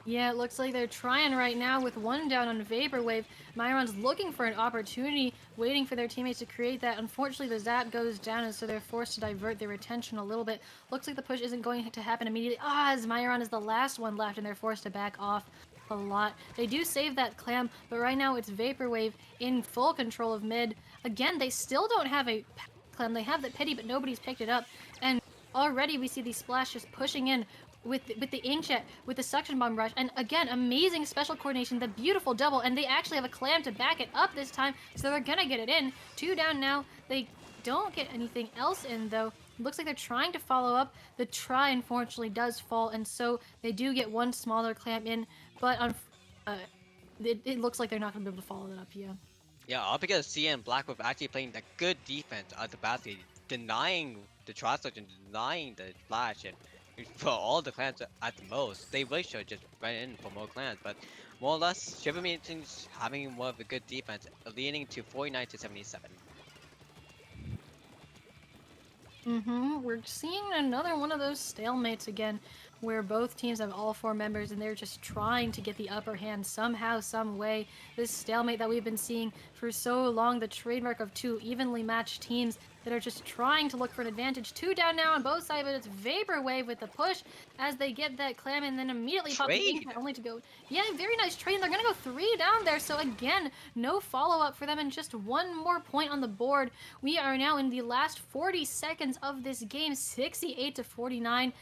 Yeah, it looks like they're trying right now with 1 down on Vaporwave. Myron's looking for an opportunity, waiting for their teammates to create that. Unfortunately, the zap goes down, and so they're forced to divert their attention a little bit. Looks like the push isn't going to happen immediately. As Myron is the last one left, and they're forced to back off a lot. They do save that clam, but right now it's Vaporwave in full control of mid. Again, they still don't have a clam. They have the pity, but nobody's picked it up. And already we see these Splash just pushing in with the Inkjet, with the Suction Bomb Rush, and again, amazing special coordination, the beautiful double, and they actually have a clam to back it up this time, so they're gonna get it in. 2 down now. They don't get anything else in, though. Looks like they're trying to follow up. The try, unfortunately, does fall, and so they do get 1 smaller clam in, but it looks like they're not gonna be able to follow that up, yeah. Yeah, all because CN and Blackwolf actually playing the good defense at the basket, denying the Trust and denying the Flash, and for all the clans at the most, they really should just run in for more clans, but more or less, Shiverme is having more of a good defense, leading to 49 to 77. We're seeing another one of those stalemates again. where both teams have all 4 members and they're just trying to get the upper hand somehow, some way. This stalemate that we've been seeing for so long, the trademark of 2 evenly matched teams that are just trying to look for an advantage. 2 down now on both sides, but it's Vaporwave with the push as they get that clam and then immediately pop the Trade. inkjet only to go. Yeah, very nice trade. They're gonna go 3 down there. So again, no follow-up for them and just 1 more point on the board. We are now in the last 40 seconds of this game, 68-49.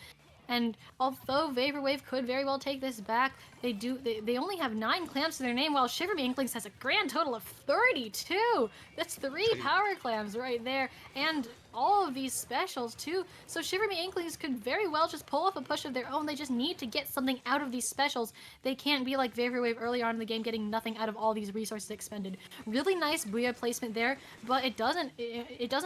And although Vaporwave could very well take this back, they only have 9 clams to their name, while Shiver Me Inklings has a grand total of 32. That's 3 power clams right there, and all of these specials too. So Shiver Me Inklings could very well just pull off a push of their own. They just need to get something out of these specials. They can't be like Vaporwave early on in the game, getting nothing out of all these resources expended. Really nice Booyah placement there, but it doesn't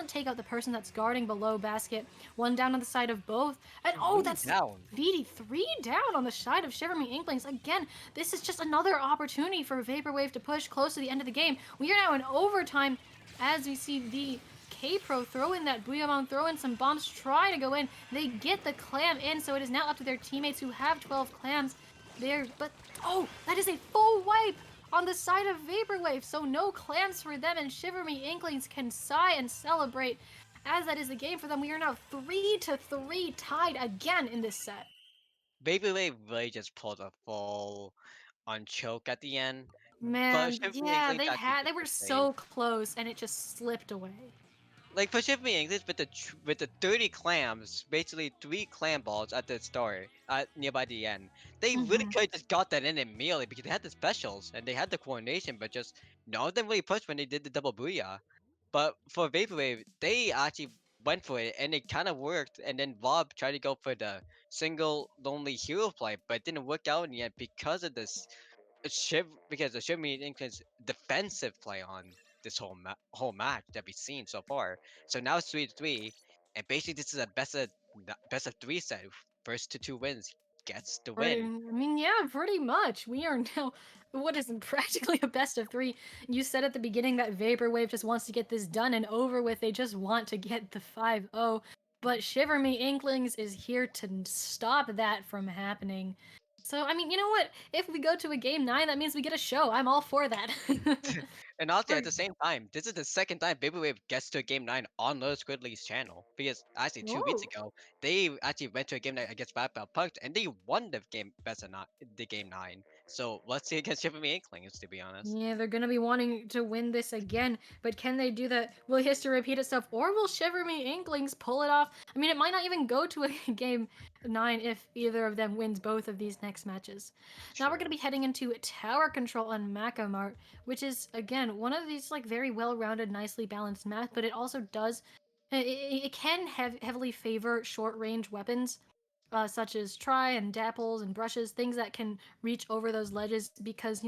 take out the person that's guarding below basket. 1 down on the side of both, and oh, that's Down. VD 3 down on the side of Shiver Me Inklings. Again, this is just another opportunity for Vaporwave to push close to the end of the game. We are now in overtime as we see the K-Pro throw in that Booyah Bomb, throw in some bombs, try to go in. They get the clam in, so it is now up to their teammates who have 12 clams there. But, oh, that is a full wipe on the side of Vaporwave, so no clams for them, and Shiver Me Inklings can sigh and celebrate. As that is the game for them, we are now 3-3 tied again in this set. Vaporwave really just pulled a full on choke at the end. But Man, Shiver Me yeah, Inklings actually they did were the same. so close and it just slipped away. Like for Shiver Me English with the 30 clams, basically 3 clam balls at the start, nearby the end. They really Hmm. could have just got that in immediately because they had the specials and they had the coordination, but just none of them really pushed when they did the double booyah. But for Vaporwave, they actually went for it and it kind of worked. And then Bob tried to go for the single lonely hero play, but it didn't work out in the end because of this because the Shiver Me Inkling's defensive play on this whole match that we've seen so far. So now it's 3-3, and basically this is a best of 3 set. First to 2 wins gets the I win. mean, yeah, pretty much. We are now what is practically a best of 3. You said at the beginning that Vaporwave just wants to get this done and over with. They just want to get the 5-0. But Shiver Me Inklings is here to stop that from happening. So, I mean, you know what? If we go to a game 9, that means we get a show. I'm all for that. And also For at the same time, this is the second time Vaporwave gets to a game 9 on Low Squidly's channel. Because actually 2 weeks Whoa. ago, they actually went to a game 9 against Bad Bell Punked and they won the game best of not the game 9. So let's see against Shiver Me Inklings, to be honest. Yeah, they're gonna be wanting to win this again, but can they do that? Will history repeat itself, or will Shiver Me Inklings pull it off? I mean, it might not even go to a game 9 if either of them wins both of these next matches. Now we're gonna True. be heading into tower control on Macamart, which is again one of these like very well-rounded, nicely balanced maps, but it also does it can heavily favor short-range weapons such as try and dapples and brushes, things that can reach over those ledges because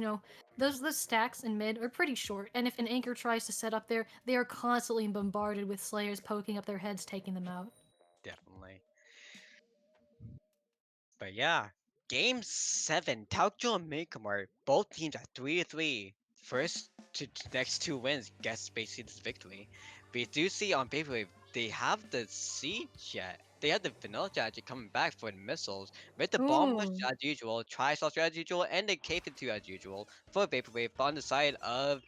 those stacks in mid are pretty short. And if an anchor tries to set up there, they are constantly bombarded with slayers poking up their heads, taking them out. Definitely. But yeah, Game 7, Taokjo and Mikamar, both teams are 3-3. First to next 2 wins gets basically this victory. We do see on paper they have the siege jet. They have the vanilla strategy coming back for the missiles with the bomb push Ooh. as usual, tri-shot as usual, and the cape into as usual for Vaporwave on the side of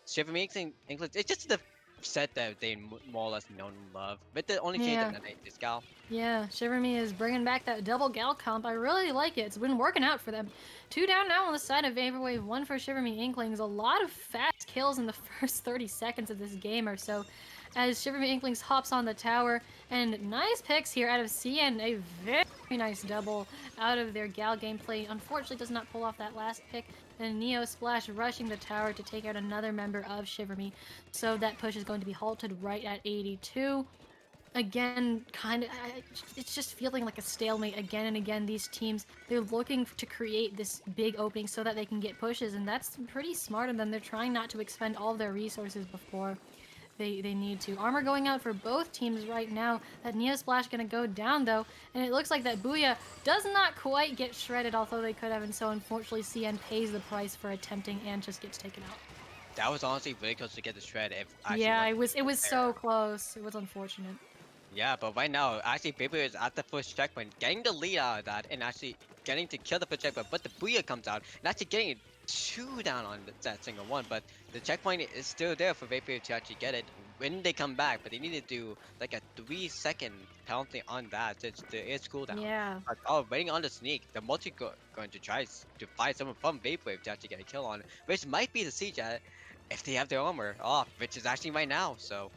Shiver Me England. It's just the set that they more or less know and love. With the only change that Yeah. is Gal. Yeah, Shiver Me is bringing back that double gal comp. I really like it. It's been working out for them. 2 down now on the side of Vaporwave, 1 for Shiver Me Inklings. A lot of fast kills in the first 30 seconds of this game or so. As Shiver Me Inklings hops on the tower, and nice picks here out of CN. A very nice double out of their gal gameplay. Unfortunately, does not pull off that last pick. And Neo Splash rushing the tower to take out another member of Shiver Me. So that push is going to be halted right at 82. Again, kind of, it's just feeling like a stalemate again and again. These teams, they're looking to create this big opening so that they can get pushes, and that's pretty smart of them. They're trying not to expend all of their resources before they need to. Armor going out for both teams right now. That Neo Splash gonna go down though, and it looks like that Booyah does not quite get shredded, although they could have, and so unfortunately CN pays the price for attempting and just gets taken out. That was honestly really close to get the shred if actually Yeah, wanted it was to so compare. close. It was unfortunate. Yeah, but right now, actually, Baby is at the first checkpoint, getting the lead out of that, and actually getting to kill the first checkpoint. But the Booyah comes out, and actually getting it two down on that single one. But the checkpoint is still there for Vapor to actually get it when they come back. But they need to do like a 3 second penalty on that since there is cooldown. Yeah. But oh, waiting on the sneak, the multi going to try to find someone from Vaporwave to actually get a kill on, which might be the Siege if they have their armor off, which is actually right now. So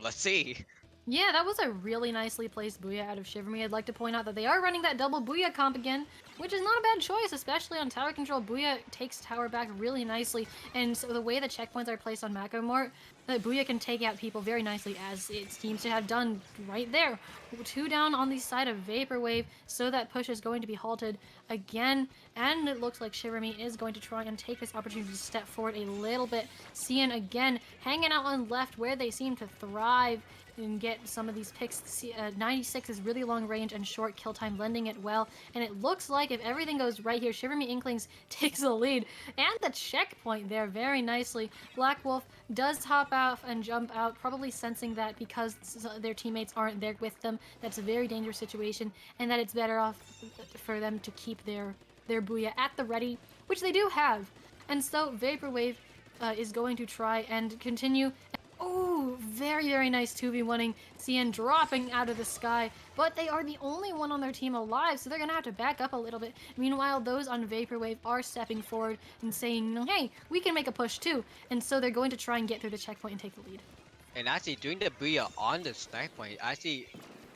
let's see. Yeah, that was a really nicely placed Booyah out of Shiver Me. I'd like to point out that they are running that double Booyah comp again, which is not a bad choice, especially on tower control. Booyah takes tower back really nicely, and so the way the checkpoints are placed on Macklemore, that Booyah can take out people very nicely, as it seems to have done right there. 2 down on the side of Vaporwave, so that push is going to be halted again, and it looks like Shiver Me is going to try and take this opportunity to step forward a little bit. Cian again hanging out on left where they seem to thrive and get some of these picks. 96 is really long range and short kill time, lending it well. And it looks like if everything goes right here, Shiver Me Inklings takes the lead and the checkpoint there very nicely. Black Wolf does hop off and jump out, probably sensing that because their teammates aren't there with them, that's a very dangerous situation, and that it's better off for them to keep their Booyah at the ready, which they do have. And so Vaporwave is going to try and continue. Oh, very, very nice 2v1ing. CN dropping out of the sky, but they are the only one on their team alive, so they're going to have to back up a little bit. Meanwhile, those on Vaporwave are stepping forward and saying, hey, we can make a push too. And so they're going to try and get through the checkpoint and take the lead. And actually doing the Booyah on the snipe point, actually,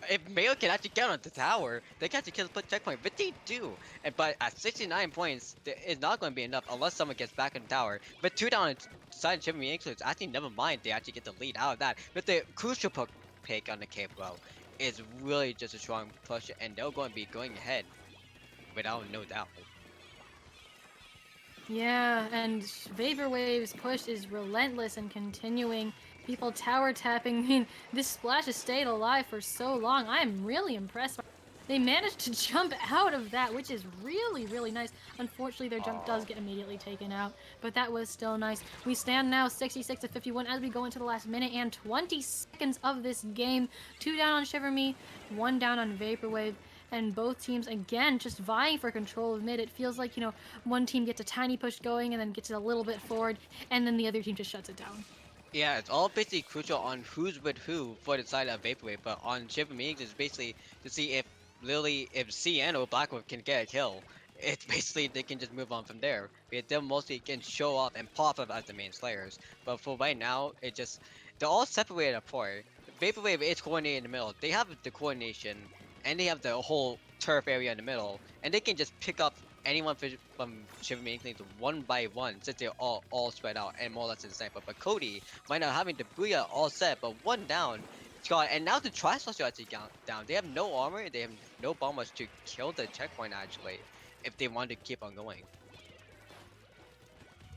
if Mayo can actually get on the tower, they can actually kill the checkpoint, but they do. And but at 69 points, it's not going to be enough unless someone gets back in the tower. But 2 down inside Jimmy Includes, actually never mind, they actually get the lead out of that. But the crucial pick on the cave well is really just a strong push, and they're going to be going ahead without no doubt. Yeah, and Vaporwave's push is relentless and continuing. People tower tapping. I mean, this splash has stayed alive for so long. I am really impressed. They managed to jump out of that, which is really, really nice. Unfortunately, their jump does get immediately taken out, but that was still nice. We stand now 66 to 51 as we go into the last minute and 20 seconds of this game. 2 down on Shiver Me, 1 down on Vaporwave, and both teams again just vying for control of mid. It feels like, you know, one team gets a tiny push going and then gets it a little bit forward, and then the other team just shuts it down. Yeah, it's all basically crucial on who's with who for the side of Vaporwave, but on Shiver Me, it's basically to see if Lily, if CN or Blackwolf can get a kill. It's basically they can just move on from there. Because they'll mostly can show off and pop up as the main slayers. But for right now, it just they're all separated apart. Vaporwave is coordinated in the middle. They have the coordination and they have the whole turf area in the middle, and they can just pick up anyone from Shiver Me Inklings one by one since they're all spread out and more or less in the same. But Cody might not having the Booyah all set, but one down. Scott, and now the Tri-Slash are actually down. They have no armor, they have no bombers to kill the checkpoint actually, if they want to keep on going.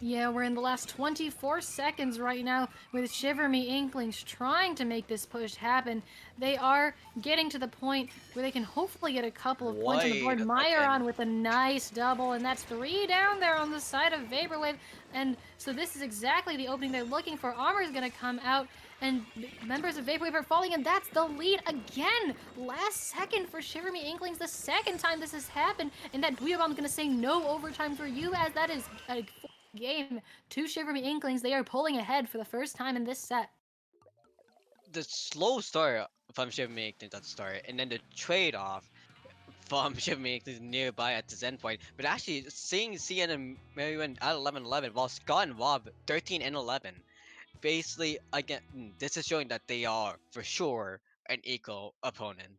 Yeah, we're in the last 24 seconds right now with Shiver Me Inklings trying to make this push happen. They are getting to the point where they can hopefully get a couple of points on the board. Wait a Myron second. with a nice double, and that's 3 down there on the side of Vaporwave. And so this is exactly the opening they're looking for. Armor is going to come out, and members of Vaporwave are falling, and that's the lead again. Last second for Shiver Me Inklings, the second time this has happened, and that Booyah Bomb is going to say no overtime for you, as that is a game to Shiver Me Inklings. They are pulling ahead for the first time in this set. The slow start from Shiver Me Inklings at the start, and then the trade-off from Shiver Me Inklings nearby at this endpoint, but actually seeing CN and Marion at 11-11 while Scott and Rob 13 and 11. Basically, again, this is showing that they are for sure an equal opponent,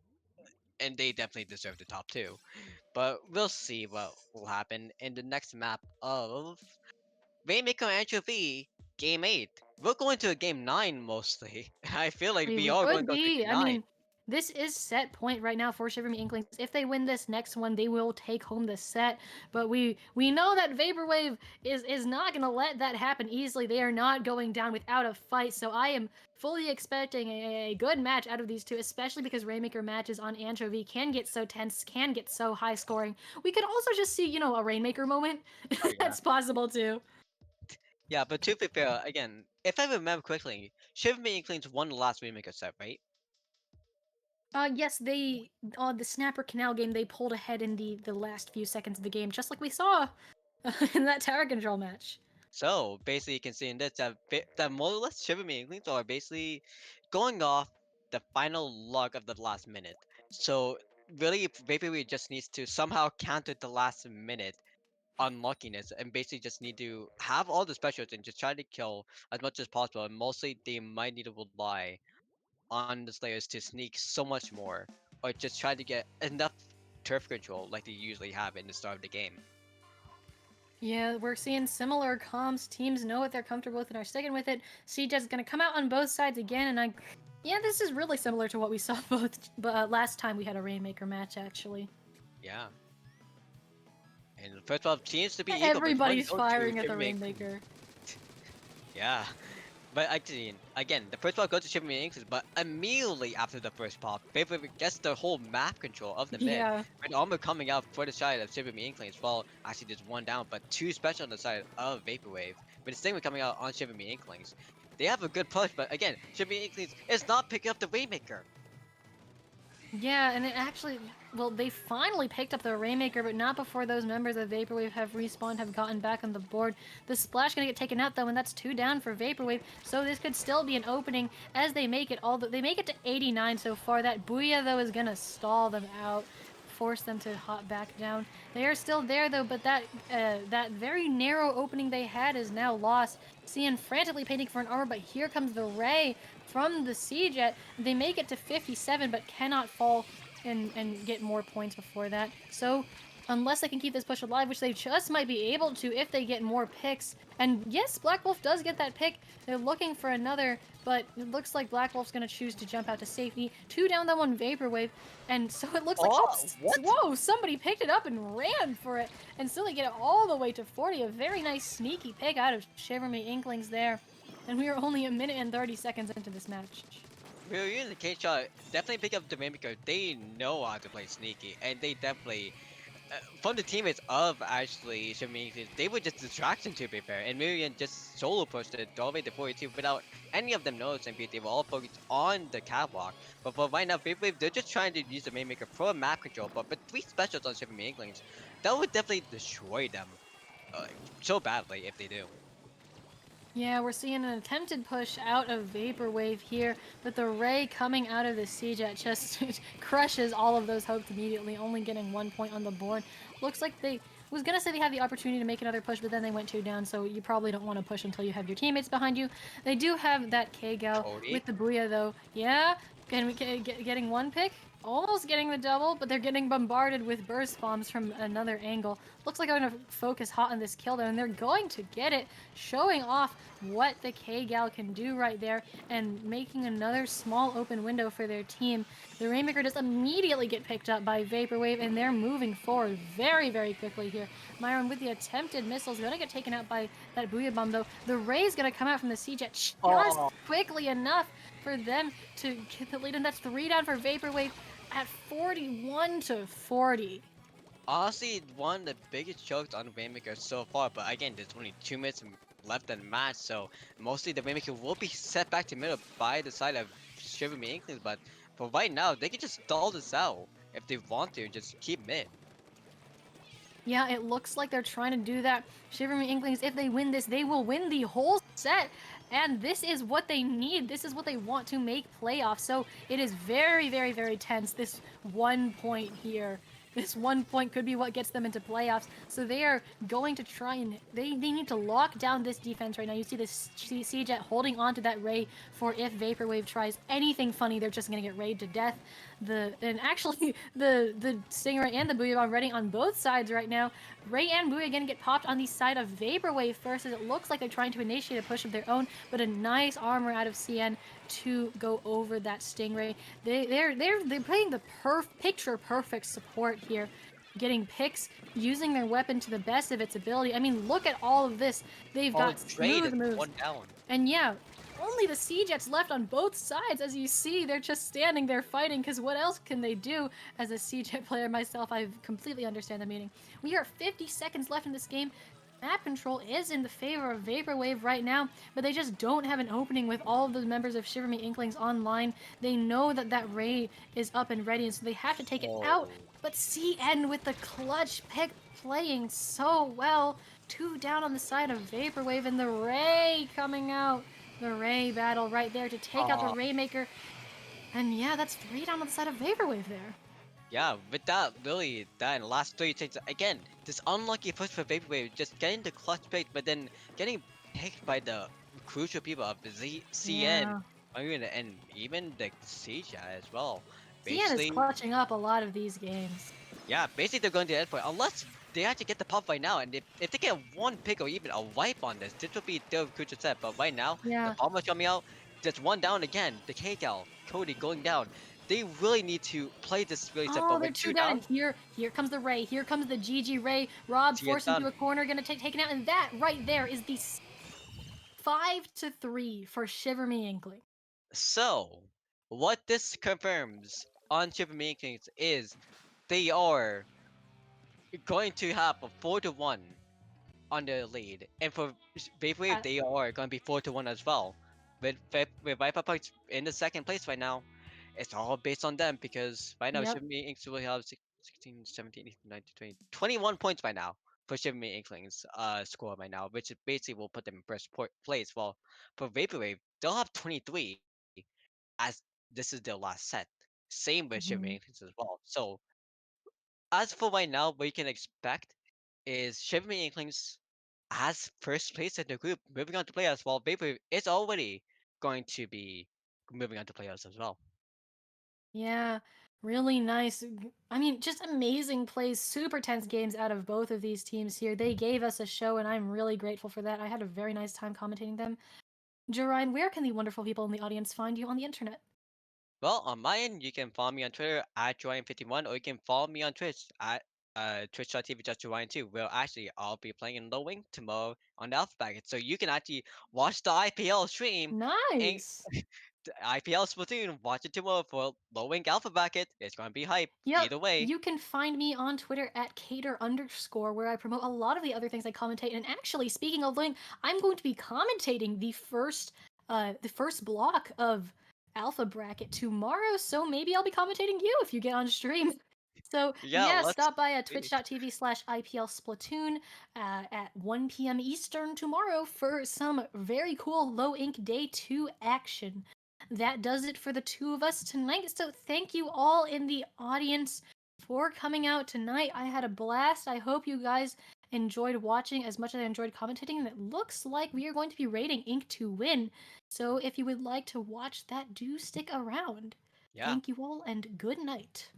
and they definitely deserve the top two. But we'll see what will happen in the next map of Rainmaker and Anchovy Game 8. We're going to a Game 9 mostly. I feel like We we are going would to go to be. Game I 9. mean, this is set point right now for Shiver Me Inklings. If they win this next one, they will take home the set. But we know that Vaporwave is not going to let that happen easily. They are not going down without a fight. So I am fully expecting a good match out of these two, especially because Rainmaker matches on Anchovy can get so tense, can get so high scoring. We could also just see, you know, a Rainmaker moment. Oh yeah. That's possible too. Yeah, but to be fair, again, if I remember correctly, Shiver Me Inklings won the last Rainmaker set, right? Yes, they on the Snapper Canal game they pulled ahead in the last few seconds of the game, just like we saw in that tower control match. So basically, you can see in this that that more or less Shibuya Inklings are basically going off the final log of the last minute. So really, Vaporwave just needs to somehow counter the last minute unluckiness and basically just need to have all the specials and just try to kill as much as possible. And mostly, they might need to rely on the Slayers to sneak so much more, or just try to get enough turf control like they usually have in the start of the game. Yeah, we're seeing similar comps. Teams know what they're comfortable with and are sticking with it. CJ's gonna come out on both sides again, and yeah, this is really similar to what we saw both last time we had a Rainmaker match, actually. Yeah. And the first 12 seems to be equal, but it's one Everybody's goes to firing at the Shibuya. Rainmaker. Yeah. But actually, again, the first pop goes to Shibuya Inklings, but immediately after the first pop, Vaporwave gets the whole map control of the mid, Yeah. with armor coming out for the side of Shibuya Inklings. Well, actually, there's one down, but two special on the side of Vaporwave. But the Stingray coming out on Shibuya Inklings. They have a good push, but again, Shibuya Inklings is not picking up the Rainmaker. Yeah, and it actually, well, they finally picked up the Rainmaker, but not before those members of Vaporwave have respawned, have gotten back on the board. The Splash gonna get taken out though, and that's 2 down for Vaporwave, so this could still be an opening as they make it they make it to 89 so far. That Booyah though is gonna stall them out, force them to hop back down. They are still there though, but that very narrow opening they had is now lost. Cian frantically painting for an armor, but here comes the Ray from the Seajet. They make it to 57, but cannot fall and get more points before that. So unless they can keep this push alive, which they just might be able to if they get more picks. And yes, Black Wolf does get that pick. They're looking for another, but it looks like Black Wolf's going to choose to jump out to safety. 2 down though on Vaporwave, and so it looks like, oh, Oh, what? whoa, somebody picked it up and ran for it, and still they get it all the way to 40. A very nice sneaky pick out of Shiver Me Inklings there. And we are only a minute and 30 seconds into this match. Ryu and the K-Shot definitely pick up the Rainmaker. They know how to play sneaky, and they definitely from the teammates of actually Shibuya, they were just distraction to be fair, and Miriam just solo pushed it all the way to 42 without any of them noticing. They were all focused on the catwalk. But for right now, Beyblade, they're just trying to use the Rainmaker for map control. But with 3 specials on Shibuya Inklings, that would definitely destroy them uh, so badly if they do. Yeah, we're seeing an attempted push out of Vaporwave here, but the Ray coming out of the Seajet just crushes all of those hopes immediately, only getting 1 point on the board. Looks like they was gonna say they had the opportunity to make another push, but then they went 2 down, so you probably don't want to push until you have your teammates behind you. They do have that K-Gal Cody? with the Booyah though. Yeah, can we getting 1 pick? Almost getting the double, but they're getting bombarded with burst bombs from another angle. Looks like they're going to focus hot on this kill though, and they're going to get it, showing off what the K-Gal can do right there and making another small open window for their team. The Rainmaker does immediately get picked up by Vaporwave, and they're moving forward very, very quickly here. Myron with the attempted missiles going to get taken out by that Booyah Bomb though. The Ray's going to come out from the Seajet just quickly enough for them to get the lead, and that's 3 down for Vaporwave at 41 to 40. Honestly, one of the biggest chokes on Rainmaker so far, but again, there's only 2 minutes left in the match, so mostly the Rainmaker will be set back to middle by the side of Shiver Me Inklings, but for right now, they can just stall this out if they want to, just keep mid. Yeah, it looks like they're trying to do that. Shiver Me Inklings, if they win this, they will win the whole set. And this is what they need. This is what they want to make playoffs. So it is very, very, very tense. This 1 point here. This 1 point could be what gets them into playoffs. So they are going to try and they need to lock down this defense right now. You see this Seajet holding on to that Ray for if Vaporwave tries anything funny, they're just gonna get rayed to death. And actually the Stingray and the Booyah Bomb ready on both sides right now. Ray and Booyah gonna get popped on the side of Vaporwave first, as it looks like they're trying to initiate a push of their own, but a nice armor out of CN to go over that Stingray. They're playing the picture perfect support here, getting picks, using their weapon to the best of its ability. I mean, look at all of this. They've got smooth moves. 1 down. And yeah, only the Seajets left on both sides. As you see, they're just standing there fighting, because what else can they do? As a Seajet player myself, I completely understand the meaning. We are 50 seconds left in this game. Map control is in the favor of Vaporwave right now, but they just don't have an opening with all of the members of Shiver Me Inklings online. They know that that Ray is up and ready, and so they have to take it out. Oh. But CN with the clutch pick playing so well. Two down on the side of Vaporwave, and the Ray coming out. The Ray battle right there to take out the Uh, Raymaker. And yeah, that's three down on the side of Vaporwave there. yeah, with that, really, that in the last 30 takes, again, this unlucky push for Vaporwave, just getting the clutch pick, but then getting picked by the crucial people of CN, Yeah. and even the Siege as well. CN is Basically, clutching up a lot of these games. yeah, basically they're going to the endpoint, unless they actually get the pop right now, and if they get one pick or even a wipe on this will be their crucial set, but right now, the Yeah. pop is coming out, just one down again, the KCal, Cody going down. They really need to play this really set, Oh, but they're with two two down, down, and here comes the Ray. Here comes the GG Ray. Rob TS forced into down. a corner, gonna take taken out, and that right there is the 5-3 for Shiver Me Inkling. So, what this confirms on Shiver Makings is they are going to have a 4-1 on the lead, and for Vaporwave, Uh, they are going to be 4-1 as well. With Viper Parks in the second place right now, it's all based on them because right now yep. Shiver Me Inks will have 16, 17, 18, 19, 20, 21 points by now for Shiver Me Inklings score right now, which basically will put them in first place. Well, for Vaporwave, they'll have 23 as this is their last set. Same with Shiver Me Mhm. Inklings as well. So as for right now, what you can expect is Shiver Me Inklings as first place in the group, moving on to playoffs, while Vapor is already going to be moving on to playoffs as well. Yeah, really nice. I mean, just amazing plays, super tense games out of both of these teams here. They gave us a show, and I'm really grateful for that. I had a very nice time commentating them. Jerine, where can the wonderful people in the audience find you on the internet? Well, on my end, you can follow me on Twitter at Joanne51, or you can follow me on Twitch at twitch.tv just Joanne2. Well, actually, I'll be playing in Low Wing tomorrow on the Alpha Packet, so you can actually watch the IPL stream and Nice. the IPL Splatoon. Watch it tomorrow for Low Wing Alpha Packet. It's gonna be hype Yep. either way. You can find me on Twitter at Cater underscore, where I promote a lot of the other things I commentate. And actually, speaking of Link, I'm going to be commentating the first block of Alpha Bracket tomorrow. So maybe I'll be commentating you if you get on stream. So Yeah, yeah, let's stop by see. twitch.tv/IPL Splatoon at 1 p.m. Eastern tomorrow for some very cool Low Ink Day 2 action. That does it for the two of us tonight. So thank you all in the audience for coming out tonight. I had a blast. I hope you guys enjoyed watching as much as I enjoyed commentating. And it looks like we are going to be rating Ink to win. So if you would like to watch that, do stick around. Yeah. Thank you all and good night.